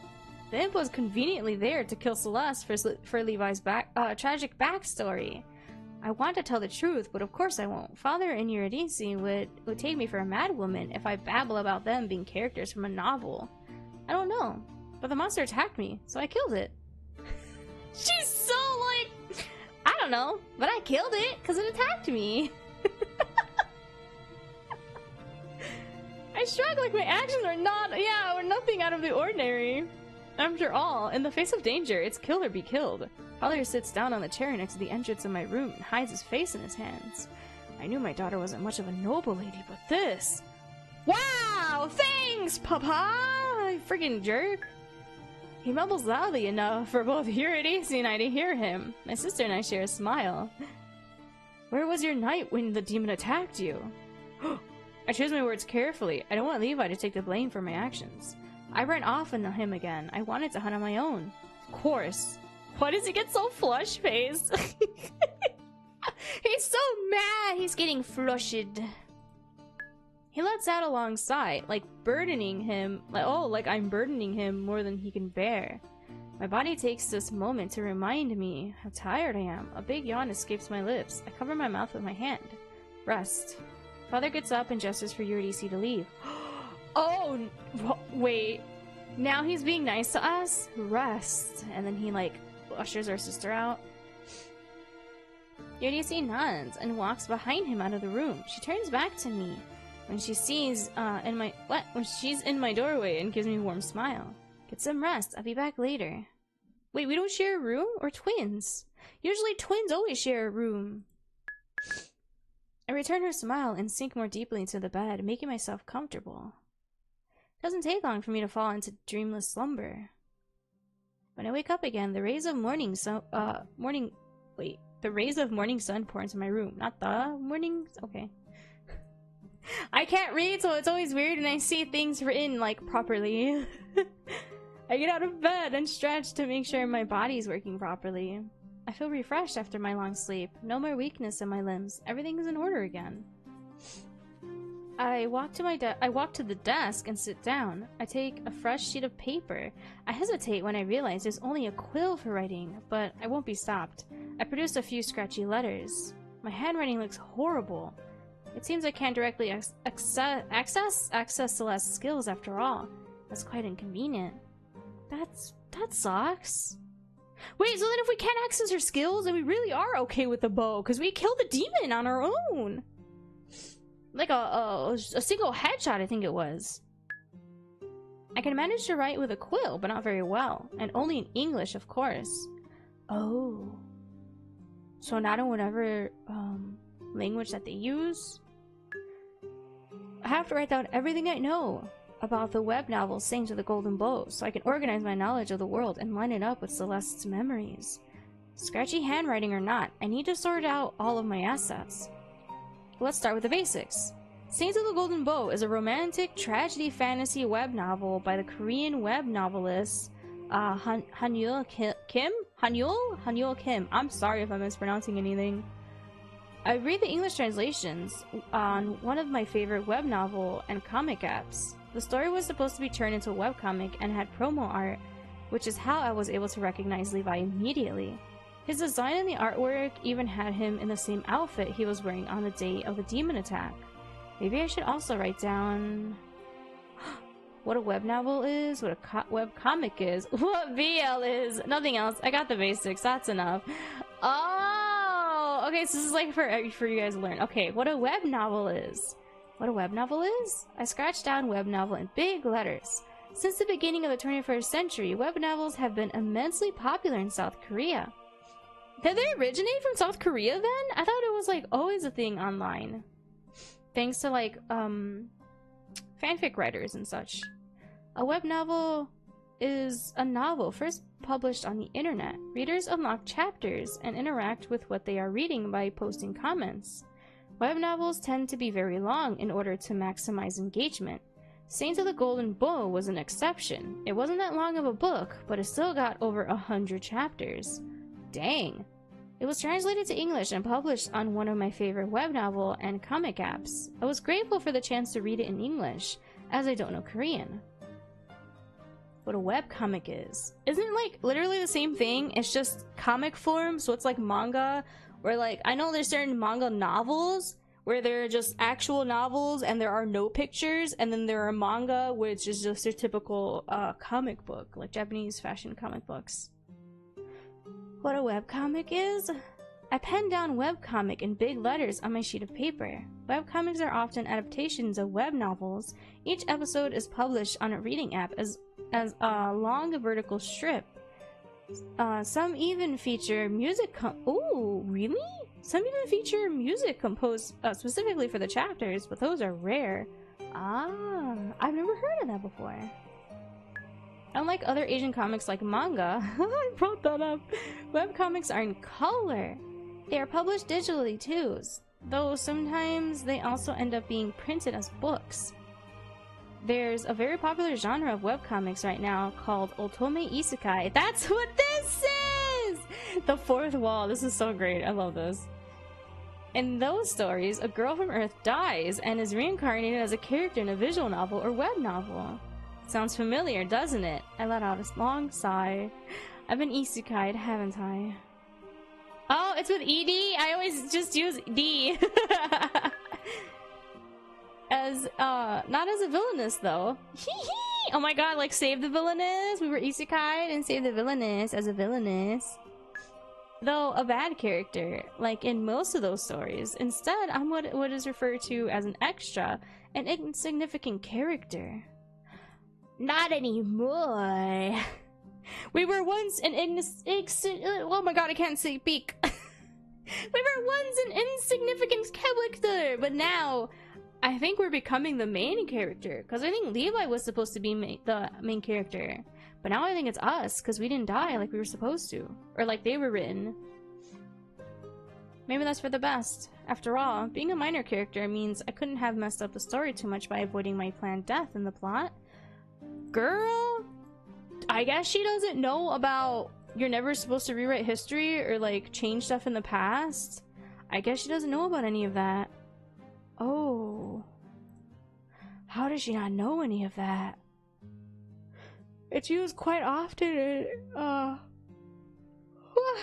The imp was conveniently there to kill Celeste for Levi's tragic backstory. I want to tell the truth, but of course I won't. Father and Eurydice would take me for a mad woman if I babble about them being characters from a novel. I don't know, but the monster attacked me, so I killed it. She's so like, I don't know, but I killed it because it attacked me. I shrug like my actions are were nothing out of the ordinary. After all, in the face of danger, it's kill or be killed. Father sits down on the chair next to the entrance of my room and hides his face in his hands. I knew my daughter wasn't much of a noble lady, but this... Wow! Thanks, Papa! Friggin' jerk. He mumbles loudly enough for both Eurydice and I to hear him. My sister and I share a smile. Where was your knight when the demon attacked you? I choose my words carefully. I don't want Levi to take the blame for my actions. I ran off on him again. I wanted to hunt on my own. Of course. Why does he get so flush-faced? He's so mad. He's getting flushed. He lets out a long sigh, like burdening him. Like I'm burdening him more than he can bear. My body takes this moment to remind me how tired I am. A big yawn escapes my lips. I cover my mouth with my hand. Rest. Father gets up and gestures for Eurydice to leave. Oh, wait. Now he's being nice to us? Rest. And then he, like, ushers our sister out. Eurydice nods and walks behind him out of the room. She turns back to me when she sees, when she's in my doorway and gives me a warm smile. Get some rest. I'll be back later. Wait, we don't share a room? Or twins? Usually twins always share a room. I return her smile and sink more deeply into the bed, making myself comfortable. It doesn't take long for me to fall into dreamless slumber. When I wake up again, the rays of morning sun pour into my room. Not the morning. Okay. I can't read, so it's always weird when I see things written like properly. I get out of bed and stretch to make sure my body's working properly. I feel refreshed after my long sleep. No more weakness in my limbs. Everything is in order again. I walk to the desk and sit down. I take a fresh sheet of paper. I hesitate when I realize there's only a quill for writing, but I won't be stopped. I produce a few scratchy letters. My handwriting looks horrible. It seems I can't directly access Celeste's skills after all. That's quite inconvenient. That sucks. Wait, so then if we can't access her skills, then we really are okay with the bow, because we killed the demon on our own. Like a single headshot, I think it was. I can manage to write with a quill, but not very well. And only in English, of course. Oh. So not in whatever language that they use? I have to write down everything I know about the web novel Saint of the Golden Bow, so I can organize my knowledge of the world and line it up with Celeste's memories. Scratchy handwriting or not, I need to sort out all of my assets. Let's start with the basics. Saint of the Golden Bow is a romantic tragedy fantasy web novel by the Korean web novelist Hanul Kim? Hanyul Kim. I'm sorry if I'm mispronouncing anything. I read the English translations on one of my favorite web novel and comic apps. The story was supposed to be turned into a webcomic and had promo art, which is how I was able to recognize Levi immediately. His design and the artwork even had him in the same outfit he was wearing on the day of the demon attack. Maybe I should also write down what a web novel is, what a web comic is, what BL is, nothing else. I got the basics, that's enough. Oh, okay, so this is like for you guys to learn. Okay, what a web novel is. What a web novel is? I scratched down web novel in big letters. Since the beginning of the 21st century, web novels have been immensely popular in South Korea. Did they originate from South Korea then? I thought it was like always a thing online. Thanks to like fanfic writers and such. A web novel is a novel first published on the internet. Readers unlock chapters and interact with what they are reading by posting comments. Web novels tend to be very long in order to maximize engagement. Saints of the Golden Bow was an exception. It wasn't that long of a book, but it still got over 100 chapters. Dang. It was translated to English and published on one of my favorite web novel and comic apps. I was grateful for the chance to read it in English, as I don't know Korean. What a webcomic is. Isn't it like literally the same thing? It's just comic form, so it's like manga, where like, I know there's certain manga novels where they're just actual novels and there are no pictures, and then there are manga which is just a typical comic book, like Japanese fashion comic books. What a webcomic is? I penned down webcomic in big letters on my sheet of paper. Webcomics are often adaptations of web novels. Each episode is published on a reading app as a long vertical strip. Some even feature music ooh, really? Some even feature music composed specifically for the chapters, but those are rare. Ah, I've never heard of that before. Unlike other Asian comics like manga, I brought that up, webcomics are in color. They are published digitally too, though sometimes they also end up being printed as books. There's a very popular genre of webcomics right now called Otome Isekai. That's what this is! The fourth wall. This is so great. I love this. In those stories, a girl from Earth dies and is reincarnated as a character in a visual novel or web novel. Sounds familiar, doesn't it? I let out a long sigh. I've been isekai'd, haven't I? Oh, it's with ED? I always just use D. Not as a villainess, though. Oh my god, like, save the villainess? We were isekai'd and save the villainess as a villainess. Though a bad character, like in most of those stories. Instead, I'm what is referred to as an extra, an insignificant character. Not anymore. We were once an oh my god, I can't speak. We were once an insignificant character, but now I think we're becoming the main character. Because I think Levi was supposed to be the main character. But now I think it's us, because we didn't die like we were supposed to. Or like they were written. Maybe that's for the best. After all, being a minor character means I couldn't have messed up the story too much by avoiding my planned death in the plot. Girl, I guess she doesn't know about you're never supposed to rewrite history or like change stuff in the past. I guess she doesn't know about any of that. Oh. How does she not know any of that? It's used quite often in,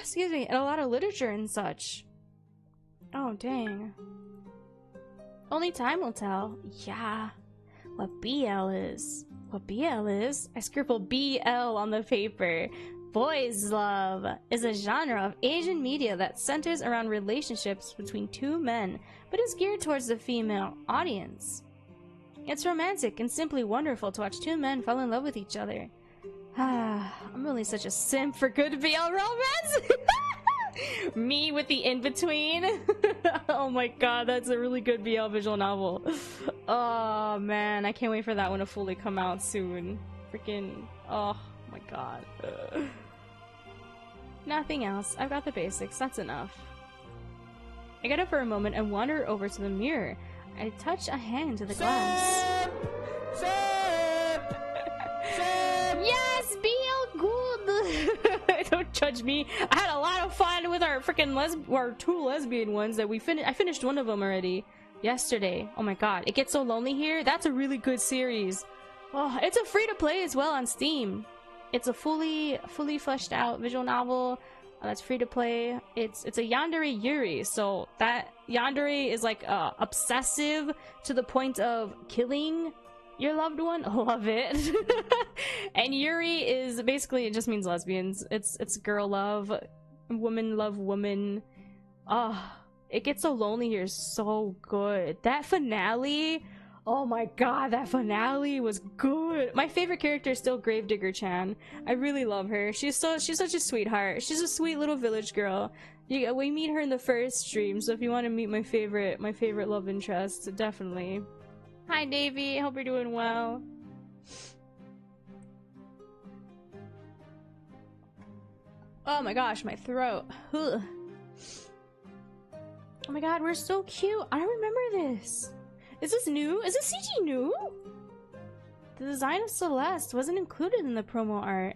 excuse me, in a lot of literature and such. Oh, dang. Only time will tell. Yeah. What BL is. What BL is? I scribbled BL on the paper. Boys love is a genre of Asian media that centers around relationships between two men, but is geared towards the female audience. It's romantic and simply wonderful to watch two men fall in love with each other. I'm really such a simp for good BL romance. Me with the in-between. Oh my god, that's a really good BL visual novel. Oh man, I can't wait for that one to fully come out soon. Freaking, oh my god. Nothing else. I've got the basics. That's enough. I get up for a moment and wander over to the mirror. I touch a hand to the glass. Yes, BL good. Don't judge me. I had a lot of fun with our freaking our 2 lesbian ones that we finished. I finished one of them already yesterday. Oh my god, It Gets So Lonely Here. That's a really good series. Oh, it's a free to play as well on Steam. It's a fully fleshed out visual novel that's free to play. It's a yandere yuri, so that yandere is like obsessive to the point of killing your loved one. Love it. And yuri is basically, it just means lesbians. It's girl love woman. It Gets So Lonely Here is so good. That finale, oh my god, that finale was good. My favorite character is still Gravedigger Chan. I really love her. She's such a sweetheart. She's a sweet little village girl. We meet her in the first stream, so if you want to meet my favorite love interest, definitely. Hi Davey, hope you're doing well. Oh my gosh, my throat. Ugh. Oh my god, we're so cute. I don't remember this. Is this new? Is this CG new? The design of Celeste wasn't included in the promo art.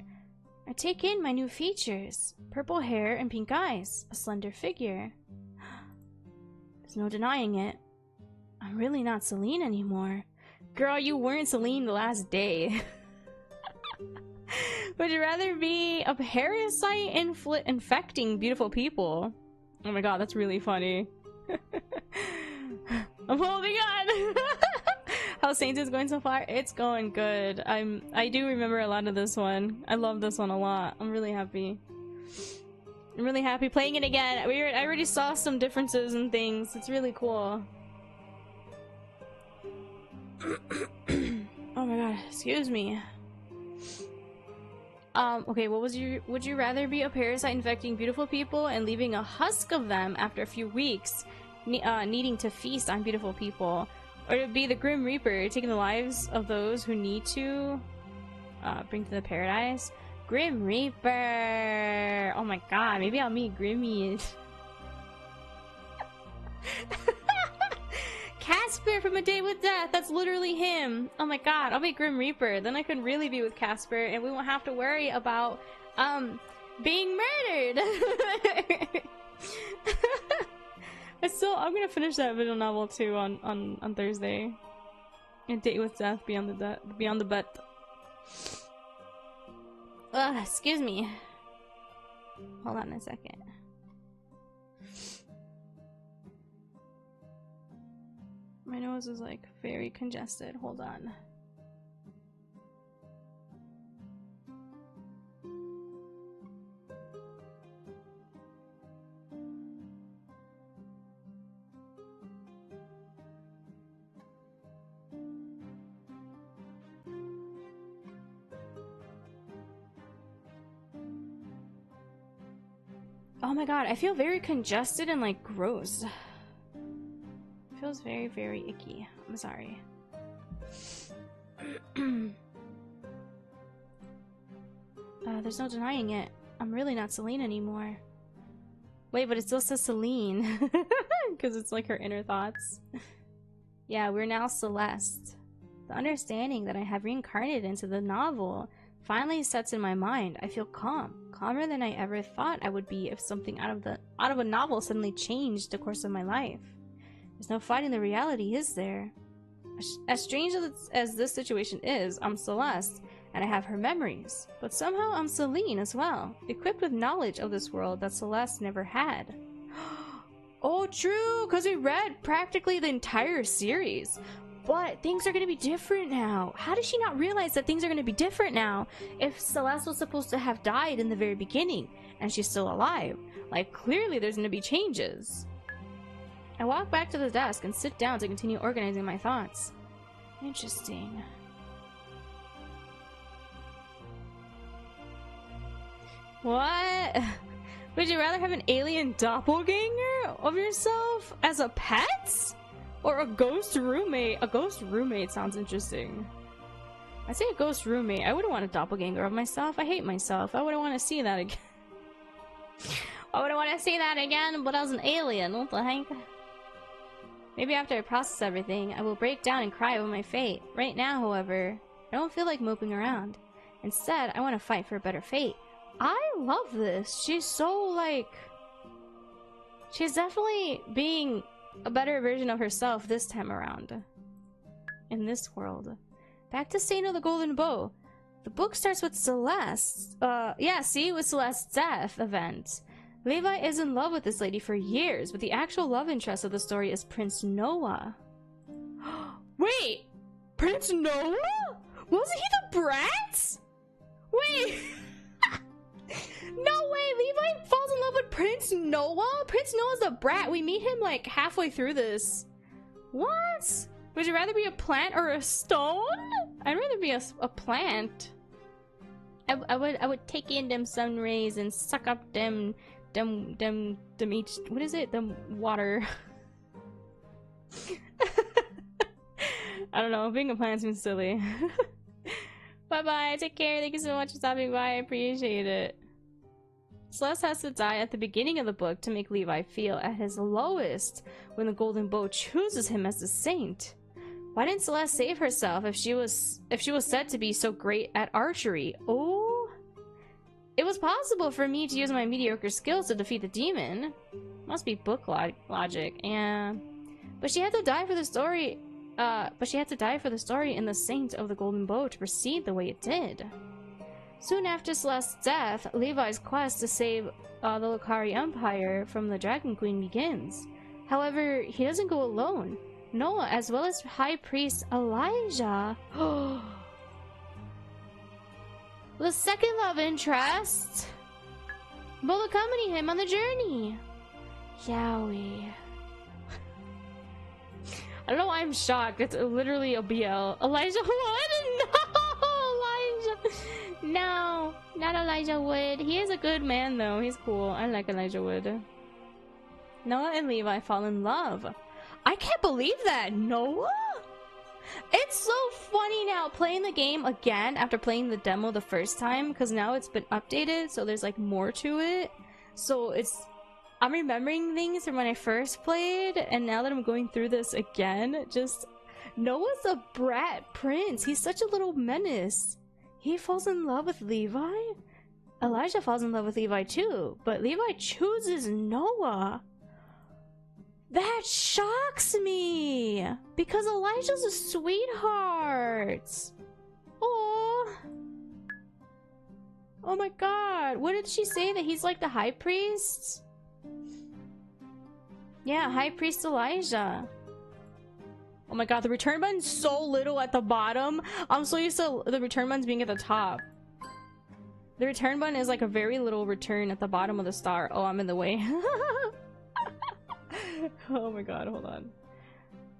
I take in my new features. Purple hair and pink eyes. A slender figure. There's no denying it. I'm really not Celine anymore. Girl, you weren't Celine the last day. Would you rather be a parasite infecting beautiful people? Oh my god, that's really funny. I'm holding on. How's Saintess going so far? It's going good. I do remember a lot of this one. I love this one a lot. I'm really happy. I'm really happy playing it again. I already saw some differences and things. It's really cool. Oh my god, excuse me. Okay, what was your... Would you rather be a parasite infecting beautiful people and leaving a husk of them after a few weeks, needing to feast on beautiful people? Or to be the Grim Reaper, taking the lives of those who need to bring to the paradise? Grim Reaper! Oh my god, maybe I'll meet Grimmy. Casper from A Day with Death, that's literally him. Oh my god, I'll be Grim Reaper. Then I can really be with Casper and we won't have to worry about being murdered. I'm gonna finish that visual novel too on Thursday. A Date with Death, Beyond the Butt. Excuse me. Hold on a second. My nose is like very congested. Hold on. Oh my god, I feel very congested and like gross. Feels very, very icky. I'm sorry. There's no denying it. I'm really not Celine anymore. Wait, but it still says Celine. Because it's like her inner thoughts. Yeah, we're now Celeste. The understanding that I have reincarnated into the novel finally sets in my mind. I feel calm. Calmer than I ever thought I would be if something out of a novel suddenly changed the course of my life. There's no fighting the reality, is there? As strange as this situation is, I'm Celeste, and I have her memories. But somehow I'm Celine as well, equipped with knowledge of this world that Celeste never had. Oh, true, because we read practically the entire series. But things are going to be different now. How does she not realize that things are going to be different now if Celeste was supposed to have died in the very beginning, and she's still alive? Like, clearly there's going to be changes. I walk back to the desk and sit down to continue organizing my thoughts. Interesting. What? Would you rather have an alien doppelganger of yourself as a pet? Or a ghost roommate? A ghost roommate sounds interesting. I say a ghost roommate. I wouldn't want a doppelganger of myself. I hate myself. I wouldn't want to see that again. I wouldn't want to see that again, but as an alien. What the heck? Maybe after I process everything, I will break down and cry over my fate. Right now, however, I don't feel like moping around. Instead, I want to fight for a better fate. I love this. She's so, like... She's definitely being a better version of herself this time around. In this world. Back to Saint of the Golden Bow. The book starts with Celeste. Yeah, see? With Celeste's death event. Levi is in love with this lady for years, but the actual love interest of the story is Prince Noah. Wait! Prince Noah? Wasn't he the brat? Wait! No way! Levi falls in love with Prince Noah? Prince Noah's the brat. We meet him like halfway through this. What? Would you rather be a plant or a stone? I'd rather be a plant. I would take in them sun rays and suck up them each, what is it? Them water. I don't know, being a plant seems silly. Bye bye, take care, thank you so much for stopping by, I appreciate it. Celeste has to die at the beginning of the book to make Levi feel at his lowest when the Golden Bow chooses him as the saint. Why didn't Celeste save herself if she was said to be so great at archery? Oh, it was possible for me to use my mediocre skills to defeat the demon. Must be book logic, yeah. But she had to die for the story. In the Saint of the Golden Bow to proceed the way it did. Soon after Celeste's death, Levi's quest to save the Lokari Empire from the Dragon Queen begins. However, he doesn't go alone. Noah, as well as High Priest Elijah, the second love interest, will accompany him on the journey. Yowie. I don't know why I'm shocked. It's literally a BL. Elijah Wood? No! Elijah! No, not Elijah Wood. He is a good man though. He's cool. I like Elijah Wood. Noah and Levi fall in love. I can't believe that! Noah? It's so funny now playing the game again after playing the demo the first time, because now it's been updated, so there's like more to it. So I'm remembering things from when I first played, and now that I'm going through this again, just Noah's a brat prince. He's such a little menace. He falls in love with Levi. Elijah falls in love with Levi too, but Levi chooses Noah. That shocks me! Because Elijah's a sweetheart! Oh, oh my god, what did she say? That he's like the High Priest? Yeah, High Priest Elijah. Oh my god, the return button's so little at the bottom. I'm so used to the return buttons being at the top. The return button is like a very little return at the bottom of the star. Oh, I'm in the way. Oh my god, hold on.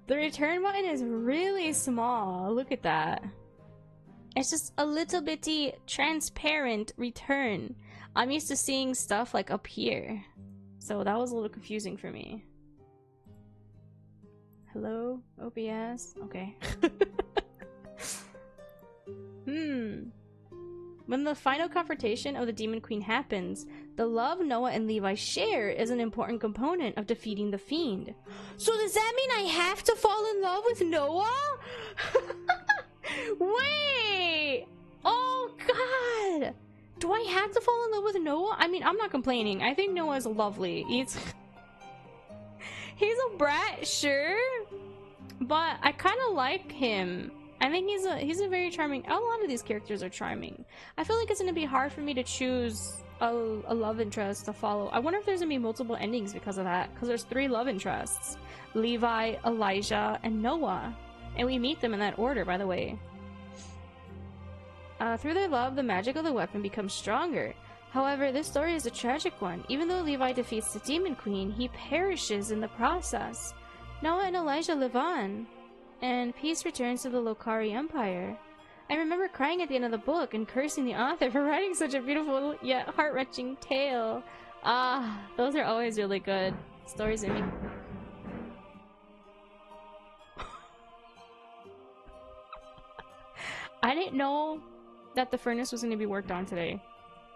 The return button is really small. Look at that. It's just a little bitty transparent return. I'm used to seeing stuff like up here. So that was a little confusing for me. Hello, OBS? Okay. When the final confrontation of the Demon Queen happens, the love Noah and Levi share is an important component of defeating the fiend. So does that mean I have to fall in love with Noah? Wait! Oh god! Do I have to fall in love with Noah? I mean, I'm not complaining. I think Noah's lovely. He's a brat, sure, but I kind of like him. I think he's a very charming. A lot of these characters are charming. I feel like it's gonna be hard for me to choose a love interest to follow. I wonder if there's gonna be multiple endings because of that. Because there's 3 love interests: Levi, Elijah, and Noah, and we meet them in that order, by the way. Through their love, the magic of the weapon becomes stronger. However, this story is a tragic one. Even though Levi defeats the Demon Queen, he perishes in the process. Noah and Elijah live on, and peace returns to the Lokari Empire. I remember crying at the end of the book and cursing the author for writing such a beautiful yet heart-wrenching tale. Ah, those are always really good stories in me. I didn't know that the furnace was going to be worked on today,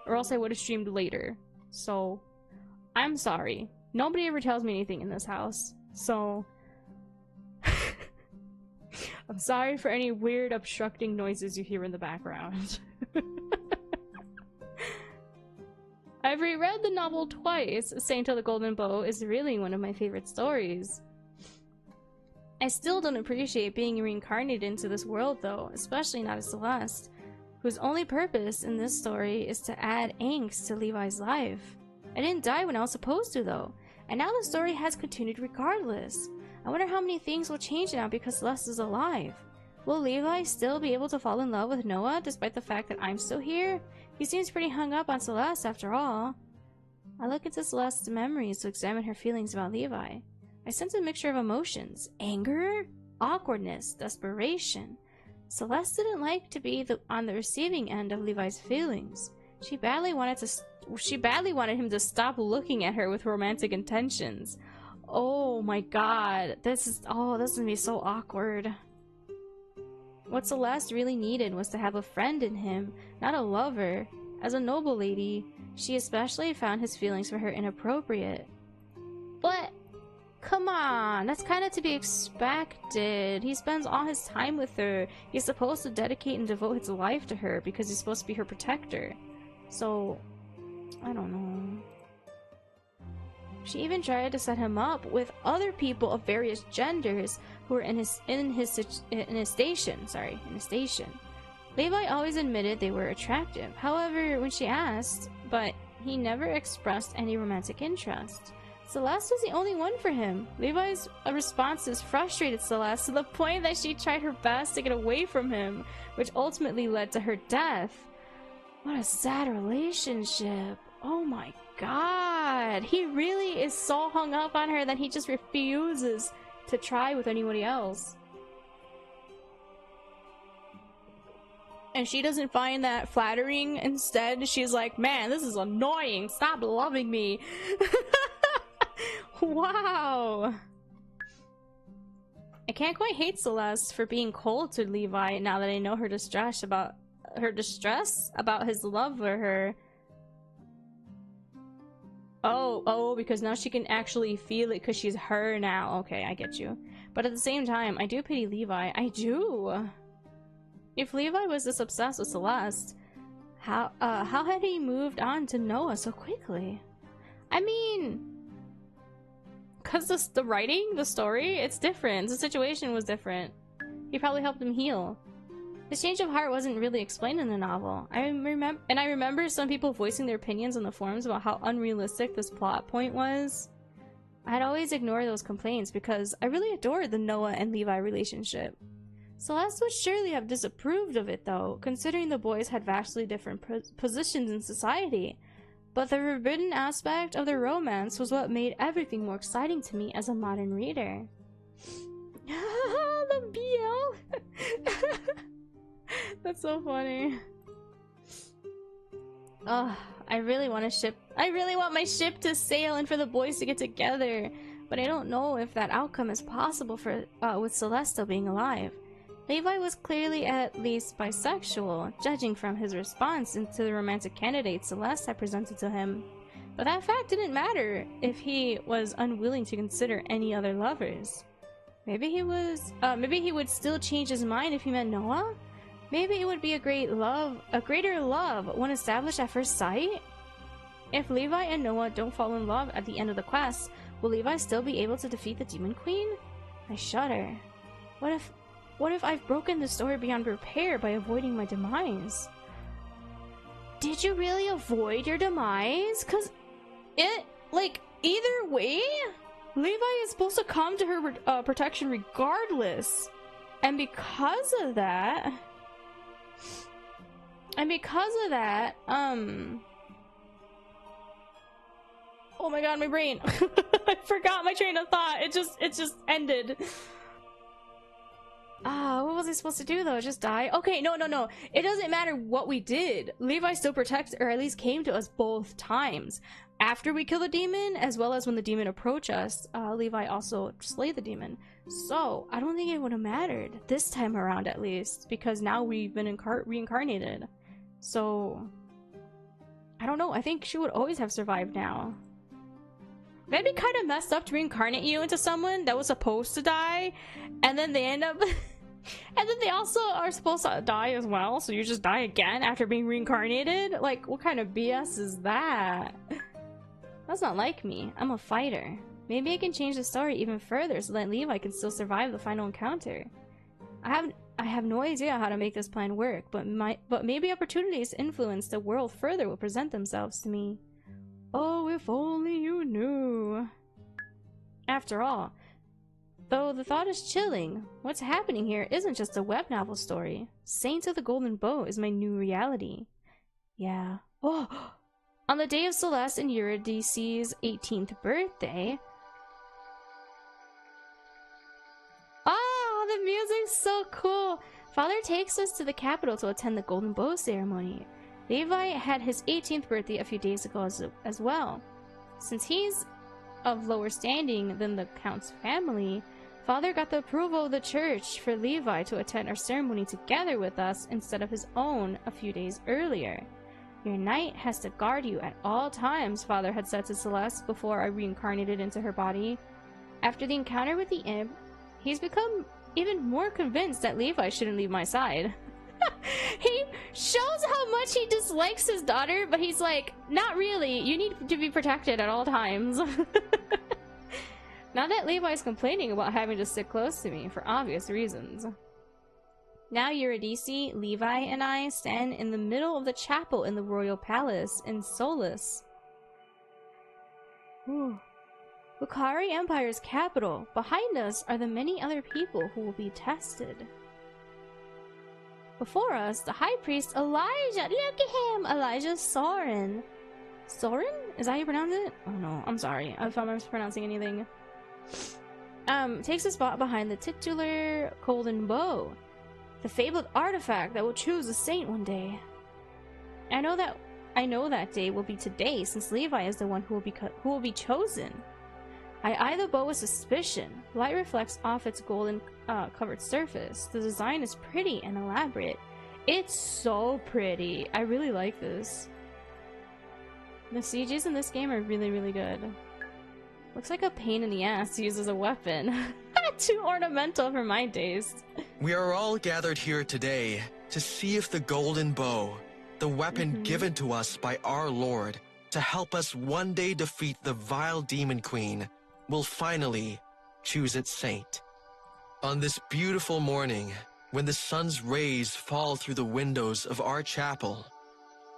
or else I would have streamed later. So, I'm sorry. Nobody ever tells me anything in this house, so I'm sorry for any weird obstructing noises you hear in the background. I've reread the novel twice. Saint of the Golden Bow is really one of my favorite stories. I still don't appreciate being reincarnated into this world though, especially not as Celeste, whose only purpose in this story is to add angst to Levi's life. I didn't die when I was supposed to though, and now the story has continued regardless. I wonder how many things will change now because Celeste is alive. Will Levi still be able to fall in love with Noah despite the fact that I'm still here? He seems pretty hung up on Celeste after all. I look into Celeste's memories to examine her feelings about Levi. I sense a mixture of emotions. Anger? Awkwardness? Desperation? Celeste didn't like to be on the receiving end of Levi's feelings. She badly wanted him to stop looking at her with romantic intentions. Oh my god. This is gonna be so awkward. What Celeste really needed was to have a friend in him, not a lover. As a noble lady, she especially found his feelings for her inappropriate. But, come on, that's kind of to be expected. He spends all his time with her. He's supposed to dedicate and devote his life to her because he's supposed to be her protector. So, I don't know. She even tried to set him up with other people of various genders who were in his station. Levi always admitted they were attractive. However, when she asked, but he never expressed any romantic interest. Celeste was the only one for him. Levi's responses frustrated Celeste to the point that she tried her best to get away from him, which ultimately led to her death. What a sad relationship. Oh my god. He really is so hung up on her that he just refuses to try with anybody else. And she doesn't find that flattering. Instead, she's like, man, this is annoying. Stop loving me. Wow. I can't quite hate Celeste for being cold to Levi now that I know her distress about his love for her. Oh, because now she can actually feel it because she's her now. Okay, I get you. But at the same time, I do pity Levi. I do. If Levi was this obsessed with Celeste, how had he moved on to Noah so quickly? I mean, because the writing, the story, it's different. The situation was different. He probably helped him heal. His change of heart wasn't really explained in the novel. I remember some people voicing their opinions on the forums about how unrealistic this plot point was. I'd always ignore those complaints because I really adored the Noah and Levi relationship. Celeste would surely have disapproved of it though, considering the boys had vastly different positions in society. But the forbidden aspect of their romance was what made everything more exciting to me as a modern reader. The BL! That's so funny. Ugh, I really want my ship to sail and for the boys to get together. But I don't know if that outcome is possible for with Celeste still being alive. Levi was clearly at least bisexual, judging from his response to the romantic candidate Celeste had presented to him. But that fact didn't matter if he was unwilling to consider any other lovers. Maybe he would still change his mind if he met Noah? Maybe it would be a greater love, one established at first sight? If Levi and Noah don't fall in love at the end of the quest, will Levi still be able to defeat the Demon Queen? I shudder. What if I've broken the story beyond repair by avoiding my demise? Did you really avoid your demise? Cause either way, Levi is supposed to come to her protection regardless. And because of that, oh my god, my brain. I forgot my train of thought. It just ended. What was I supposed to do though? Just die? Okay, no. It doesn't matter what we did. Levi still protected, or at least came to us both times. After we kill the demon, as well as when the demon approached us, Levi also slayed the demon. So, I don't think it would have mattered. This time around at least. Because now we've been reincarnated. So, I don't know. I think she would always have survived now. That'd be kind of messed up to reincarnate you into someone that was supposed to die, and then they end up And then they also are supposed to die as well, so you just die again after being reincarnated? Like, what kind of BS is that? That's not like me. I'm a fighter. Maybe I can change the story even further so that Levi can still survive the final encounter. I have no idea how to make this plan work, but maybe opportunities to influence the world further will present themselves to me. Oh, if only you knew. After all, though the thought is chilling, what's happening here isn't just a web novel story. Saints of the Golden Bow is my new reality. Yeah. Oh! On the day of Celeste and Eurydice's 18th birthday... Oh, the music's so cool! Father takes us to the capital to attend the Golden Bow ceremony. Levi had his 18th birthday a few days ago as well. Since he's of lower standing than the Count's family, Father got the approval of the church for Levi to attend our ceremony together with us instead of his own a few days earlier. Your knight has to guard you at all times, Father had said to Celeste before I reincarnated into her body. After the encounter with the imp, he's become even more convinced that Levi shouldn't leave my side. He shows how much he dislikes his daughter, but he's like, not really, you need to be protected at all times. Now that Levi's complaining about having to sit close to me for obvious reasons. Now Eurydice, Levi, and I stand in the middle of the chapel in the royal palace in Solus. Lucari Empire's capital. Behind us are the many other people who will be tested. Before us, the high priest Elijah. Look at him! Elijah Soren. Soren? Is that how you pronounce it? Oh no, I'm sorry if I'm mispronouncing anything. Takes a spot behind the titular golden bow. The fabled artifact that will choose a saint one day. I know that day will be today, since Levi is the one who will be chosen. I eye the bow with suspicion. Light reflects off its golden covered surface. The design is pretty and elaborate. It's so pretty. I really like this. The CGs in this game are really, really good. Looks like a pain in the ass to use as a weapon. Too ornamental for my taste. We are all gathered here today to see if the golden bow, the weapon given to us by our Lord to help us one day defeat the vile demon queen, will finally choose its saint. On this beautiful morning, when the sun's rays fall through the windows of our chapel,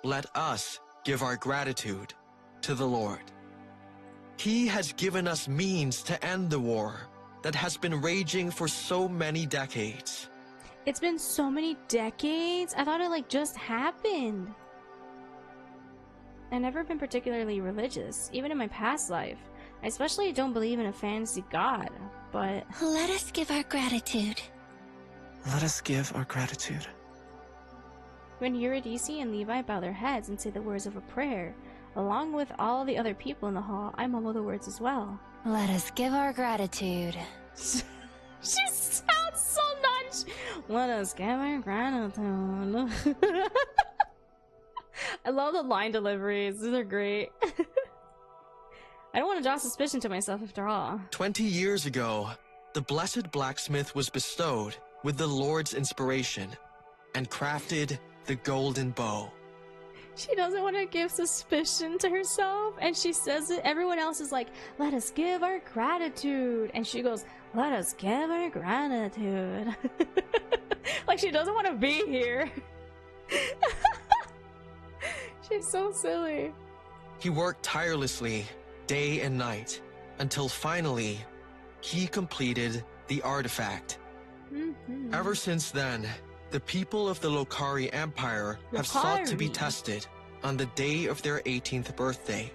let us give our gratitude to the Lord. He has given us means to end the war that has been raging for so many decades. It's been so many decades? I thought it like just happened. I've never been particularly religious, even in my past life. I especially don't believe in a fantasy god, but... Let us give our gratitude. Let us give our gratitude. When Eurydice and Levi bow their heads and say the words of a prayer, along with all the other people in the hall, I mumble the words as well. Let us give our gratitude. She sounds so nonchalant. Let us give our gratitude. I love the line deliveries. These are great. I don't want to draw suspicion to myself after all. 20 years ago, the blessed blacksmith was bestowed with the Lord's inspiration and crafted the golden bow. She doesn't want to give suspicion to herself, and she says it. Everyone else is like, let us give our gratitude. And she goes, let us give our gratitude. Like she doesn't want to be here. She's so silly. He worked tirelessly, day and night, until finally, he completed the artifact. Ever since then, the people of the Lucari Empire have sought to be tested on the day of their 18th birthday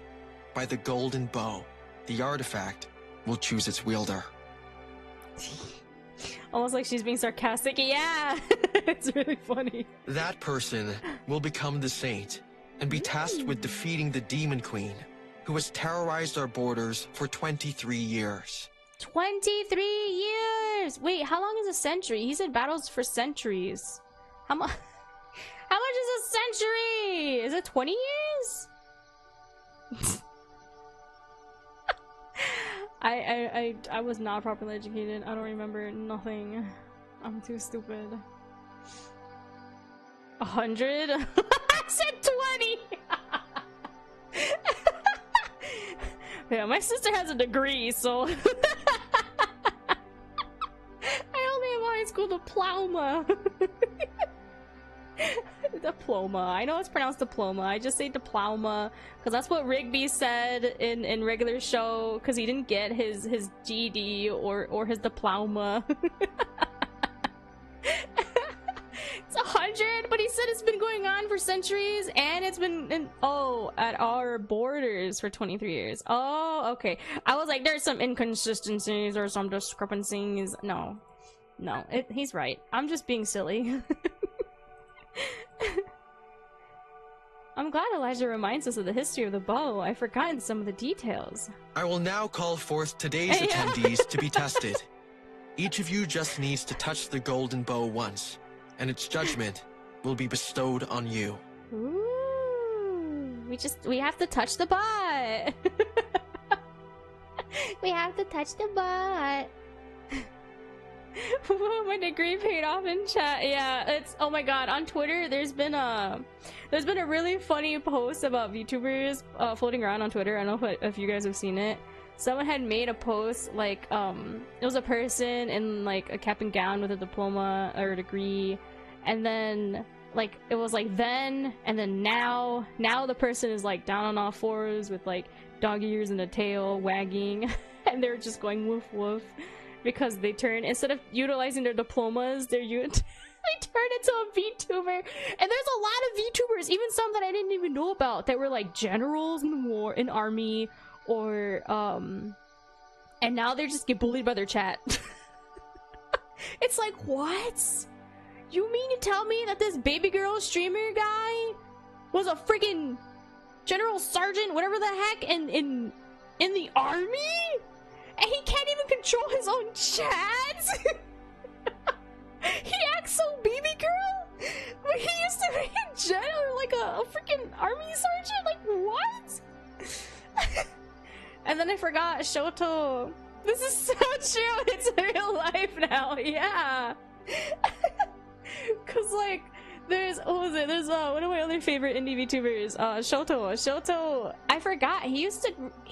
by the golden bow. The artifact will choose its wielder. Almost like she's being sarcastic. Yeah, it's really funny. That person will become the saint and be tasked with defeating the demon queen, who has terrorized our borders for 23 years. 23 years! Wait, how long is a century? He said battles for centuries. How much is a century? Is it 20 years? I was not properly educated. I don't remember nothing. I'm too stupid. 100? I said 20! Yeah, my sister has a degree, so... I only have a high school diploma. Diploma. I know it's pronounced diploma. I just say diploma because that's what Rigby said in regular show because he didn't get his GED or his diploma. It's 100, but he said it's been going on for centuries and it's been at our borders for 23 years. Oh, okay. I was like, there's some inconsistencies or some discrepancies. No, he's right. I'm just being silly. I'm glad Elijah reminds us of the history of the bow. I've forgotten some of the details. I will now call forth today's attendees to be tested. Each of you just needs to touch the golden bow once, and its judgment will be bestowed on you. Ooh, we have to touch the butt. We have to touch the butt. My degree paid off in chat. Yeah, it's, oh my god, on Twitter there's been a really funny post about VTubers floating around on Twitter. I don't know if you guys have seen it. Someone had made a post like it was a person in like a cap and gown with a diploma or a degree, and then like it was like then and then now the person is like down on all fours with like dog ears and a tail wagging and they're just going woof woof. Because they turn, instead of utilizing their diplomas, they turn into a VTuber. And there's a lot of VTubers, even some that I didn't even know about, that were like generals in the war, in army, or and now they just get bullied by their chat. It's like, what? You mean to tell me that this baby girl streamer guy was a freaking general sergeant, whatever the heck, in the army? And he can't even control his own chats? He acts so baby girl? But he used to be a general, like a freaking army sergeant? Like, what? And then I forgot Shoto. This is so true. It's real life now. Yeah. Cause like, there's, what was it? There's one of my other favorite indie VTubers, Shoto, I forgot. He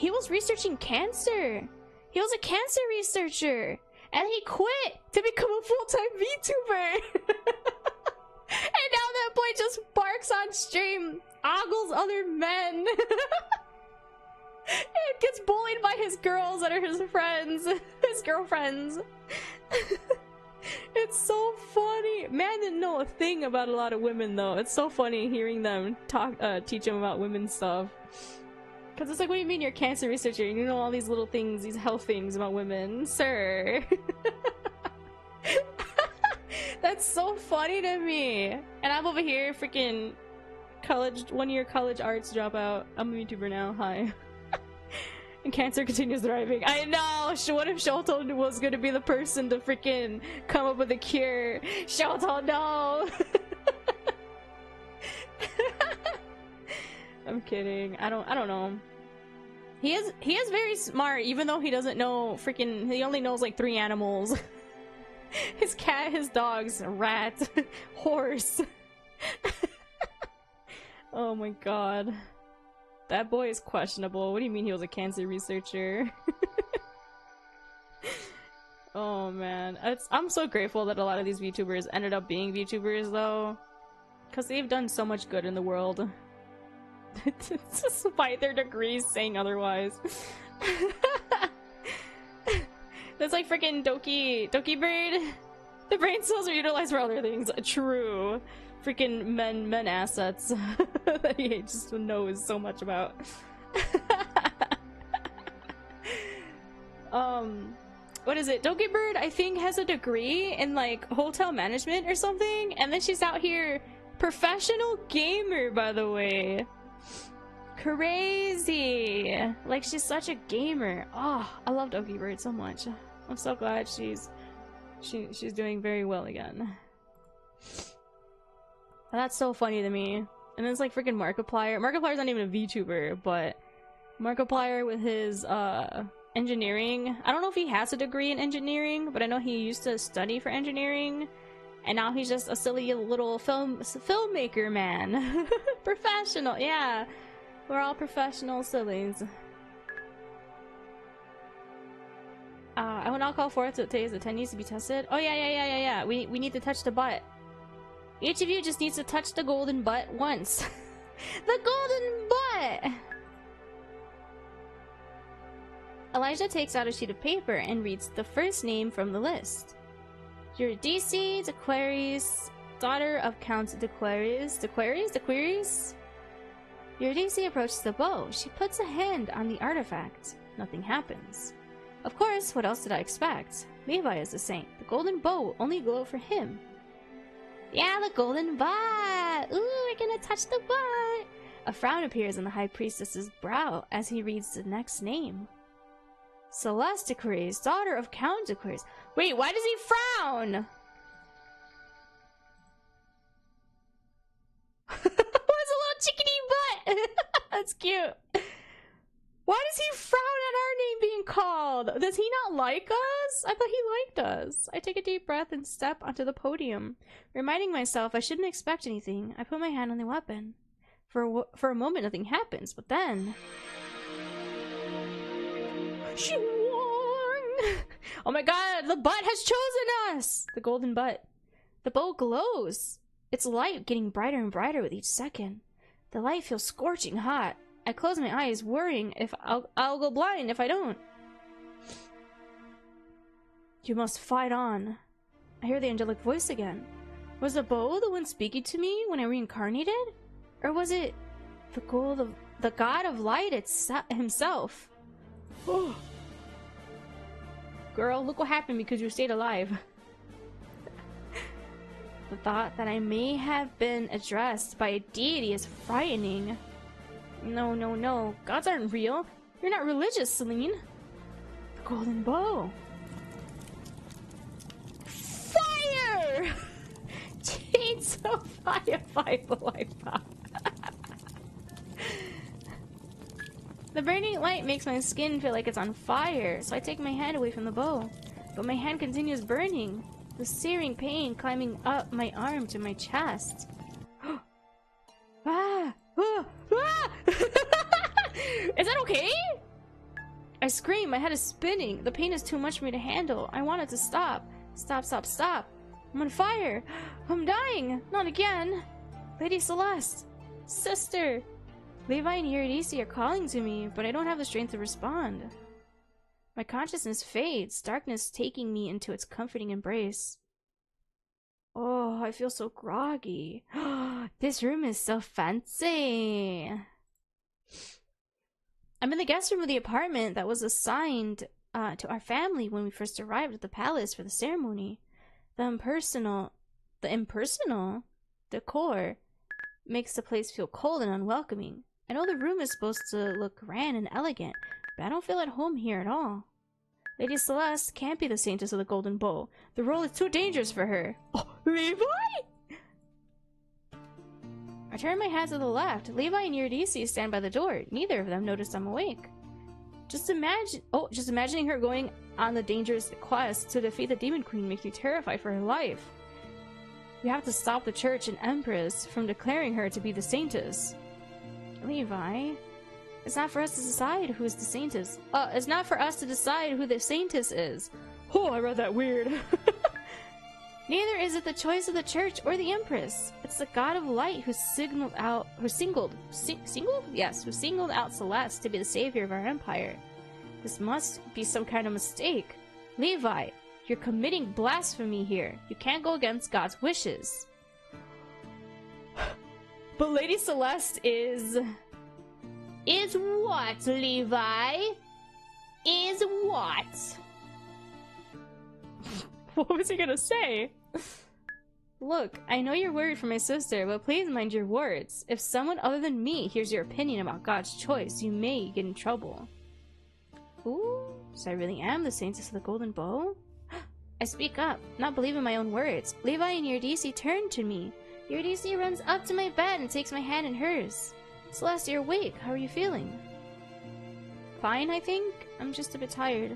was researching cancer. He was a cancer researcher, and he quit to become a full-time VTuber. And now that boy just barks on stream, ogles other men, and gets bullied by his girls that are his friends, his girlfriends. It's so funny. Man didn't know a thing about a lot of women though. It's so funny hearing them teach him about women stuff. Cause it's like, what do you mean you're a cancer researcher? You know all these little things, these health things about women, sir. That's so funny to me. And I'm over here, freaking college, 1-year college arts dropout. I'm a YouTuber now. Hi. And cancer continues thriving. I know. What if Shoto was gonna be the person to freaking come up with a cure? Shoto, no. I'm kidding. I don't know. He is very smart, even though he doesn't know freaking. He only knows like 3 animals. His cat, his dogs, rat, horse. Oh my god, that boy is questionable. What do you mean he was a cancer researcher? Oh man, I'm so grateful that a lot of these VTubers ended up being VTubers though, because they've done so much good in the world. Despite their degrees saying otherwise. That's like freaking Doki Bird. The brain cells are utilized for other things. True. Freaking men assets that he just knows so much about. What is it? Doki Bird, I think, has a degree in like hotel management or something, and then she's out here professional gamer, by the way. Crazy! Like, she's such a gamer. Oh, I love Doki Bird so much. I'm so glad she's doing very well again. And that's so funny to me. And it's like freaking Markiplier. Markiplier's not even a VTuber, but Markiplier with his engineering. I don't know if he has a degree in engineering, but I know he used to study for engineering. And now he's just a silly little filmmaker man. Professional, yeah. We're all professional sillies. I will not call forth today's attendees to be tested. Oh yeah. We need to touch the butt. Each of you just needs to touch the golden butt once. The golden butt! Elijah takes out a sheet of paper and reads the first name from the list. Eurydice de Queries, daughter of Count de Queries. Eurydice approaches the bow. She puts a hand on the artifact. Nothing happens. Of course, what else did I expect? Levi is the saint. The golden bow will only glow for him. Yeah, the golden butt! Ooh, we're gonna touch the butt! A frown appears on the high priestess's brow as he reads the next name. Celeste de Queries, daughter of Count de Queries. Wait, why does he frown? What's a little chickadee butt? That's cute. Why does he frown at our name being called? Does he not like us? I thought he liked us. I take a deep breath and step onto the podium. Reminding myself I shouldn't expect anything, I put my hand on the weapon. For a moment, nothing happens, but then... Oh my god, the butt has chosen us! The golden butt. The bow glows. Its light getting brighter and brighter with each second. The light feels scorching hot. I close my eyes, worrying if I'll go blind if I don't. You must fight on. I hear the angelic voice again. Was the bow the one speaking to me when I reincarnated? Or was it the god of light himself? Oh. Girl, look what happened because you stayed alive. The thought that I may have been addressed by a deity is frightening. No. Gods aren't real. You're not religious, Celine. The golden bow. Fire! Chainsaw fire. The burning light makes my skin feel like it's on fire, so I take my hand away from the bow. But my hand continues burning, the searing pain climbing up my arm to my chest. Is that okay? I scream, my head is spinning. The pain is too much for me to handle. I want it to stop. Stop. I'm on fire. I'm dying. Not again. Lady Celeste. Sister. Levi and Eurydice are calling to me, but I don't have the strength to respond. My consciousness fades, darkness taking me into its comforting embrace. Oh, I feel so groggy. This room is so fancy. I'm in the guest room of the apartment that was assigned to our family when we first arrived at the palace for the ceremony. The impersonal decor makes the place feel cold and unwelcoming. I know the room is supposed to look grand and elegant, but I don't feel at home here at all. Lady Celeste can't be the Saintess of the Golden Bow. The role is too dangerous for her. Oh, Levi! I turn my head to the left. Levi and Eurydice stand by the door. Neither of them notice I'm awake. Just imagining her going on the dangerous quest to defeat the Demon Queen makes me terrified for her life. We have to stop the Church and Empress from declaring her to be the Saintess. Levi, it's not for us to decide who is the Saintess. It's not for us to decide who the Saintess is. Oh, I read that weird. Neither is it the choice of the Church or the Empress. It's the God of Light who singled out Celeste to be the savior of our empire. This must be some kind of mistake. Levi, you're committing blasphemy here. You can't go against God's wishes. But Lady Celeste is what, Levi? Is what? What was he gonna say? Look, I know you're worried for my sister, but please mind your words. If someone other than me hears your opinion about God's choice, you may get in trouble. Ooh, so I really am the Saintess of the Golden Bow? I speak up, not believing my own words. Levi and Eurydice turn to me. Eurydice runs up to my bed and takes my hand in hers. Celeste, you're awake. How are you feeling? Fine, I think. I'm just a bit tired.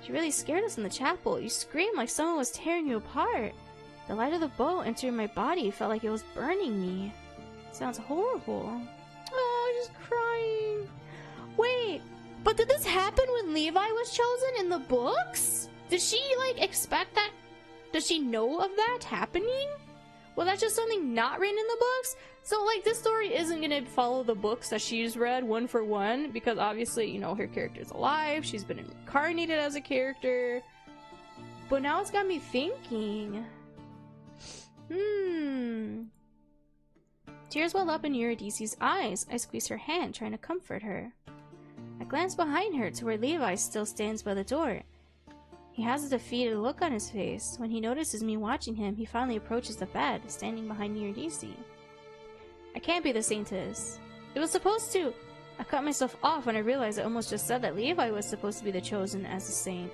You really scared us in the chapel. You screamed like someone was tearing you apart. The light of the bow entering my body felt like it was burning me. Sounds horrible. Oh, I'm just crying. Wait, but did this happen when Levi was chosen in the books? Did she, like, expect that? Does she know of that happening? Well, that's just something not written in the books? So, like, this story isn't gonna follow the books that she's read one for one, because obviously, you know, her character's alive, she's been incarnated as a character. But now it's got me thinking. Tears well up in Eurydice's eyes. I squeeze her hand, trying to comfort her. I glance behind her to where Levi still stands by the door. He has a defeated look on his face. When he notices me watching him, he finally approaches the bed, standing behind Eurydice. I can't be the Saintess. It was supposed to. I cut myself off when I realized I almost just said that Levi was supposed to be the chosen as a saint.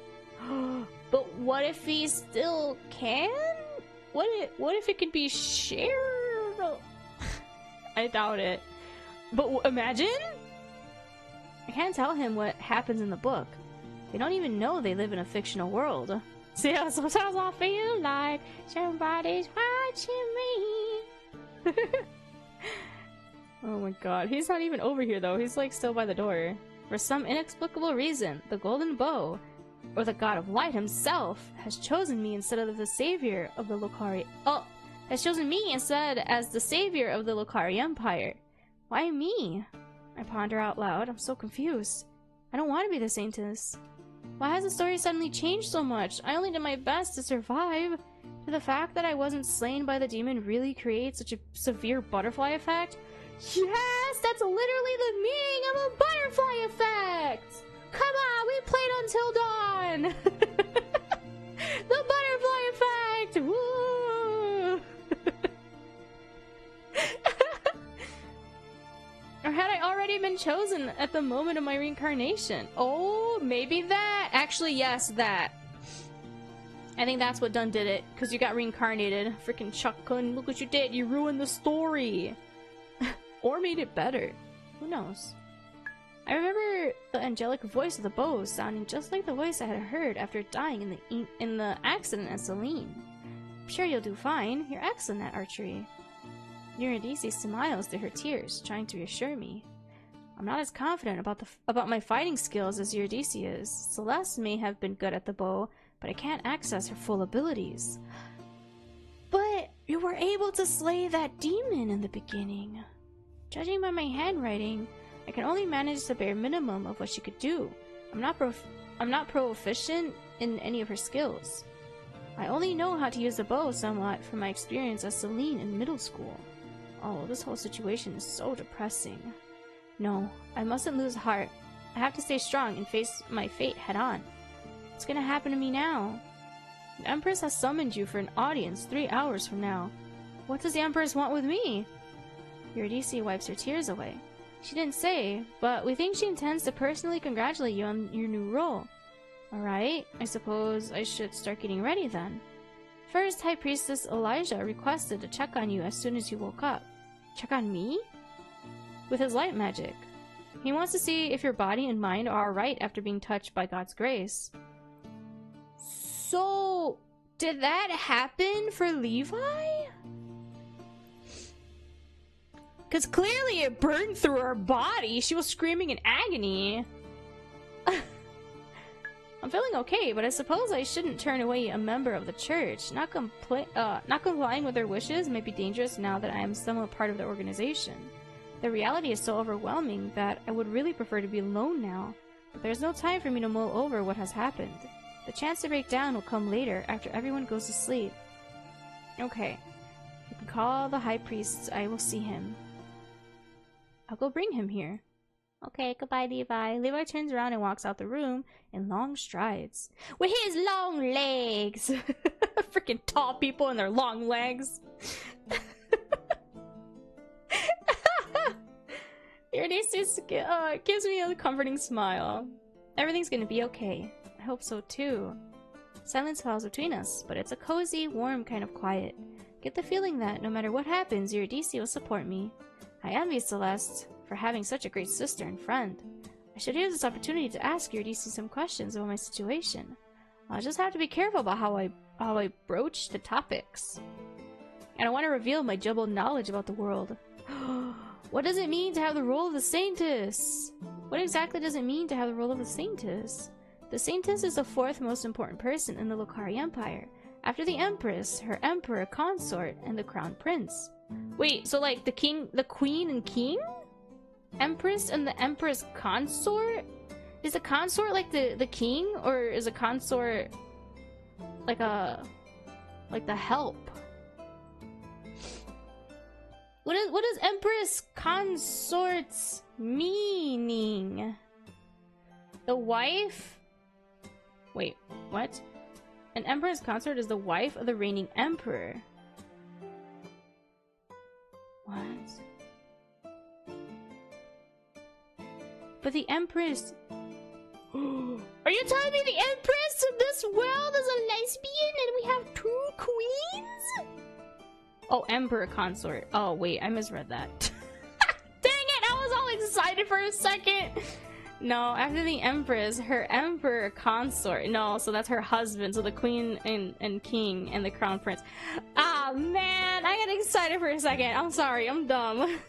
But what if he still can? What if it could be shared? I doubt it. But imagine? I can't tell him what happens in the book. They don't even know they live in a fictional world. See, sometimes I feel like somebody's watching me. Oh my god, he's not even over here though. He's like still by the door. For some inexplicable reason, the Golden Bow, or the God of Light himself, has chosen me instead of the savior of the Lokari. Oh, has chosen me instead as the savior of the Lokari Empire. Why me? I ponder out loud. I'm so confused. I don't want to be the Saintess. Why has the story suddenly changed so much? I only did my best to survive. Did the fact that I wasn't slain by the demon really create such a severe butterfly effect? Yes! That's literally the meaning of a butterfly effect! Come on, we played until dawn! The butterfly effect! Woo! Or had I already been chosen at the moment of my reincarnation? Oh, maybe that. Actually, yes, that. I think that's what done did it, because you got reincarnated. Freaking Chuck-kun, look what you did. You ruined the story. Or made it better. Who knows? I remember the angelic voice of the bow sounding just like the voice I had heard after dying in the accident at Celine. I'm sure you'll do fine. You're excellent at archery. Eurydice smiles through her tears, trying to reassure me. I'm not as confident about my fighting skills as Eurydice is. Celeste may have been good at the bow, but I can't access her full abilities. But you were able to slay that demon in the beginning. Judging by my handwriting, I can only manage the bare minimum of what she could do. I'm not proficient in any of her skills. I only know how to use the bow somewhat from my experience as Celine in middle school. Oh, this whole situation is so depressing. No, I mustn't lose heart. I have to stay strong and face my fate head on. What's gonna happen to me now? The Empress has summoned you for an audience 3 hours from now. What does the Empress want with me? Eurydice wipes her tears away. She didn't say, but we think she intends to personally congratulate you on your new role. Alright, I suppose I should start getting ready then. First, High Priestess Elijah requested to check on you as soon as you woke up. Check on me? With his light magic. He wants to see if your body and mind are alright after being touched by God's grace. So, did that happen for Levi? Because clearly it burned through her body. She was screaming in agony. I'm feeling okay, but I suppose I shouldn't turn away a member of the church. Not complying with their wishes might be dangerous now that I am somewhat part of the organization. The reality is so overwhelming that I would really prefer to be alone now. But there's no time for me to mull over what has happened. The chance to break down will come later, after everyone goes to sleep. Okay. You can call the High Priest. I will see him. I'll go bring him here. Okay, goodbye, Levi. Levi turns around and walks out the room in long strides. With his long legs! Freaking tall people and their long legs. Eurydice gives me a comforting smile. Everything's gonna be okay. I hope so too. Silence falls between us, but it's a cozy, warm kind of quiet. Get the feeling that no matter what happens, Eurydice will support me. I envy Celeste for having such a great sister and friend. I should use this opportunity to ask your DC some questions about my situation. I'll just have to be careful about how I broach the topics. I don't want to reveal my jumbled knowledge about the world. What does it mean to have the role of the Saintess? What exactly does it mean to have the role of the Saintess? The Saintess is the fourth most important person in the Lokari Empire, after the Empress, her Emperor consort, and the Crown Prince. Wait, so like the king, the queen and king? Empress and the Empress consort? Is a consort like the king, or is a consort like the help? What does Empress consorts meaning? The wife? Wait, what? An Empress consort is the wife of the reigning emperor. What? But the Empress... Are you telling me the Empress of this world is a lesbian and we have 2 queens? Oh, Emperor consort. Oh, wait, I misread that. Dang it, I was all excited for a second. No, after the Empress, her Emperor consort. No, so that's her husband. So the Queen and King and the Crown Prince. Ah, man, I got excited for a second. I'm sorry, I'm dumb.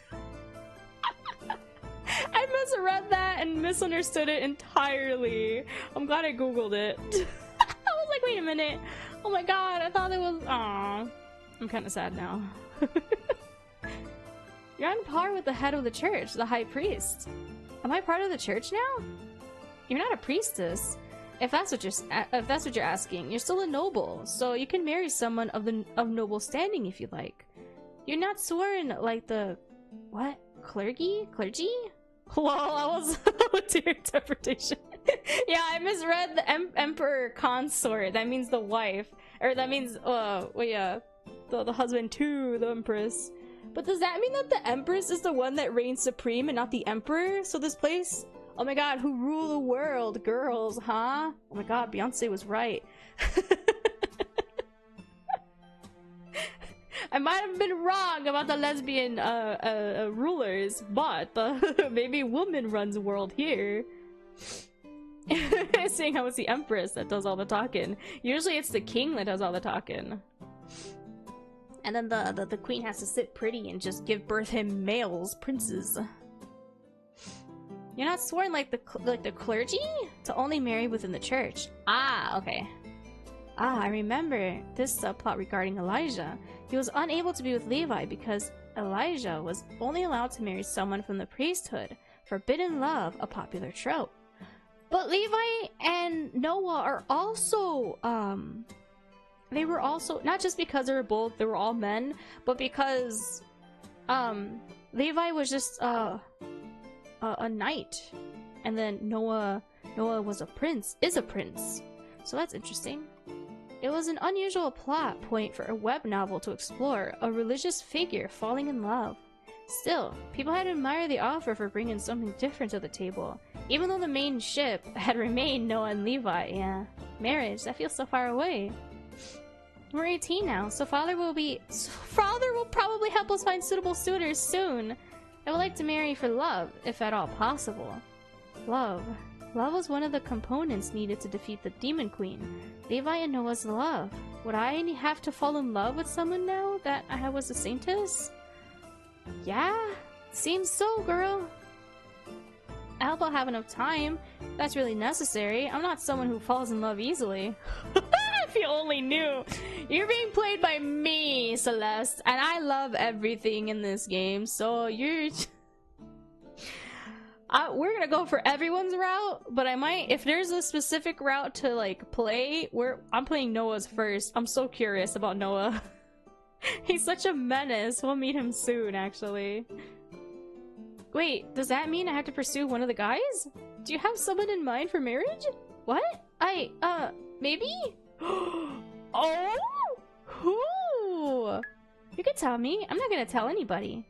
I misread that and misunderstood it entirely. I'm glad I googled it. I was like, wait a minute. Oh my god, I thought it was... Aww. I'm kind of sad now. You're on par with the head of the church, the high priest. Am I part of the church now? You're not a priestess. If that's what you're asking, you're still a noble, so you can marry someone of noble standing if you like. You're not sworn like the... What? Clergy? Lol, I was to your interpretation. Yeah, I misread the Emperor consort. That means the wife. Or that means, well, yeah, the husband to the Empress. But does that mean that the Empress is the one that reigns supreme and not the Emperor? So this place... Oh my god, who rule the world? Girls, huh? Oh my god, Beyonce was right. I might have been wrong about the lesbian rulers, but maybe woman runs the world here. Seeing how it's the Empress that does all the talking. Usually it's the king that does all the talking. And then the queen has to sit pretty and just give birth him males, princes. You're not sworn like the clergy? To only marry within the church. Ah, okay. Ah, I remember this subplot regarding Elijah. He was unable to be with Levi because Elijah was only allowed to marry someone from the priesthood. Forbidden love, a popular trope. But Levi and Noah are also, they were also, not just because they were all men, but because, Levi was just, a knight. And then Noah was is a prince. So that's interesting. It was an unusual plot point for a web novel to explore, a religious figure falling in love. Still, people had admired the author for bringing something different to the table, even though the main ship had remained Noah and Levi. Yeah, marriage, that feels so far away. We're 18 now, so father will probably help us find suitable suitors soon. I would like to marry for love, if at all possible. Love. Love was one of the components needed to defeat the Demon Queen. Levi and Noah's love. Would I have to fall in love with someone now that I was a Saintess? Yeah, seems so, girl. I hope I'll have enough time. That's really necessary. I'm not someone who falls in love easily. If you only knew. You're being played by me, Celeste, and I love everything in this game, so you're... we're gonna go for everyone's route, but I might, if there's a specific route to like play, I'm playing Noah's first. I'm so curious about Noah. He's such a menace. We'll meet him soon, actually. Wait, does that mean I have to pursue one of the guys? Do you have someone in mind for marriage? What? Maybe? Oh? Who? You could tell me. I'm not gonna tell anybody.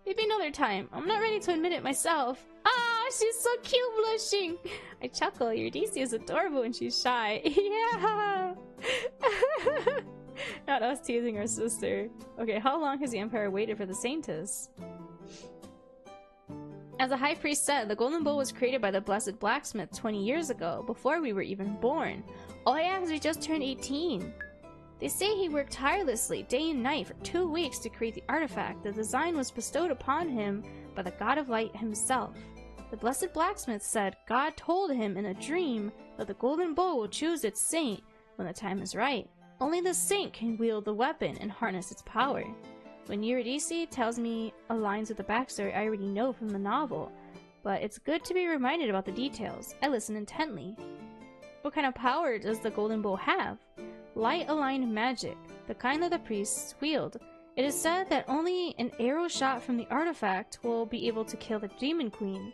Maybe another time. I'm not ready to admit it myself. Ah, she's so cute blushing. I chuckle. Your DC is adorable when she's shy. Yeah. Not us teasing our sister. Okay, how long has the Empire waited for the Saintess? As the High Priest said, the Golden Bow was created by the Blessed Blacksmith 20 years ago, before we were even born. All I asked is we just turned 18. They say he worked tirelessly, day and night, for 2 weeks to create the artifact. The design was bestowed upon him by the God of Light himself. The Blessed Blacksmith said God told him in a dream that the Golden Bow will choose its saint when the time is right. Only the saint can wield the weapon and harness its power. When Eurydice tells me aligns with the backstory I already know from the novel, but it's good to be reminded about the details. I listen intently. What kind of power does the Golden Bow have? Light-aligned magic, the kind that the priests wield. It is said that only an arrow shot from the artifact will be able to kill the Demon Queen.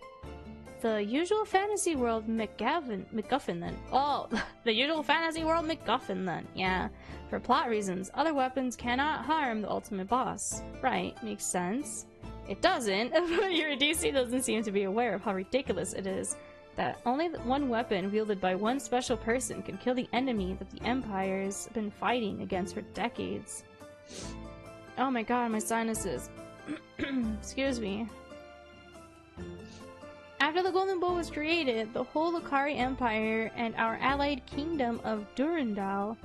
The usual fantasy world MacGuffin then. Oh, the usual fantasy world MacGuffin then. Yeah. For plot reasons, other weapons cannot harm the ultimate boss. Right, makes sense. It doesn't, but Eurydice doesn't seem to be aware of how ridiculous it is that only one weapon wielded by one special person can kill the enemy that the Empire's been fighting against for decades. Oh my god, my sinuses. Excuse me. After the Golden Bow was created, the whole Lucari Empire and our allied kingdom of Durandal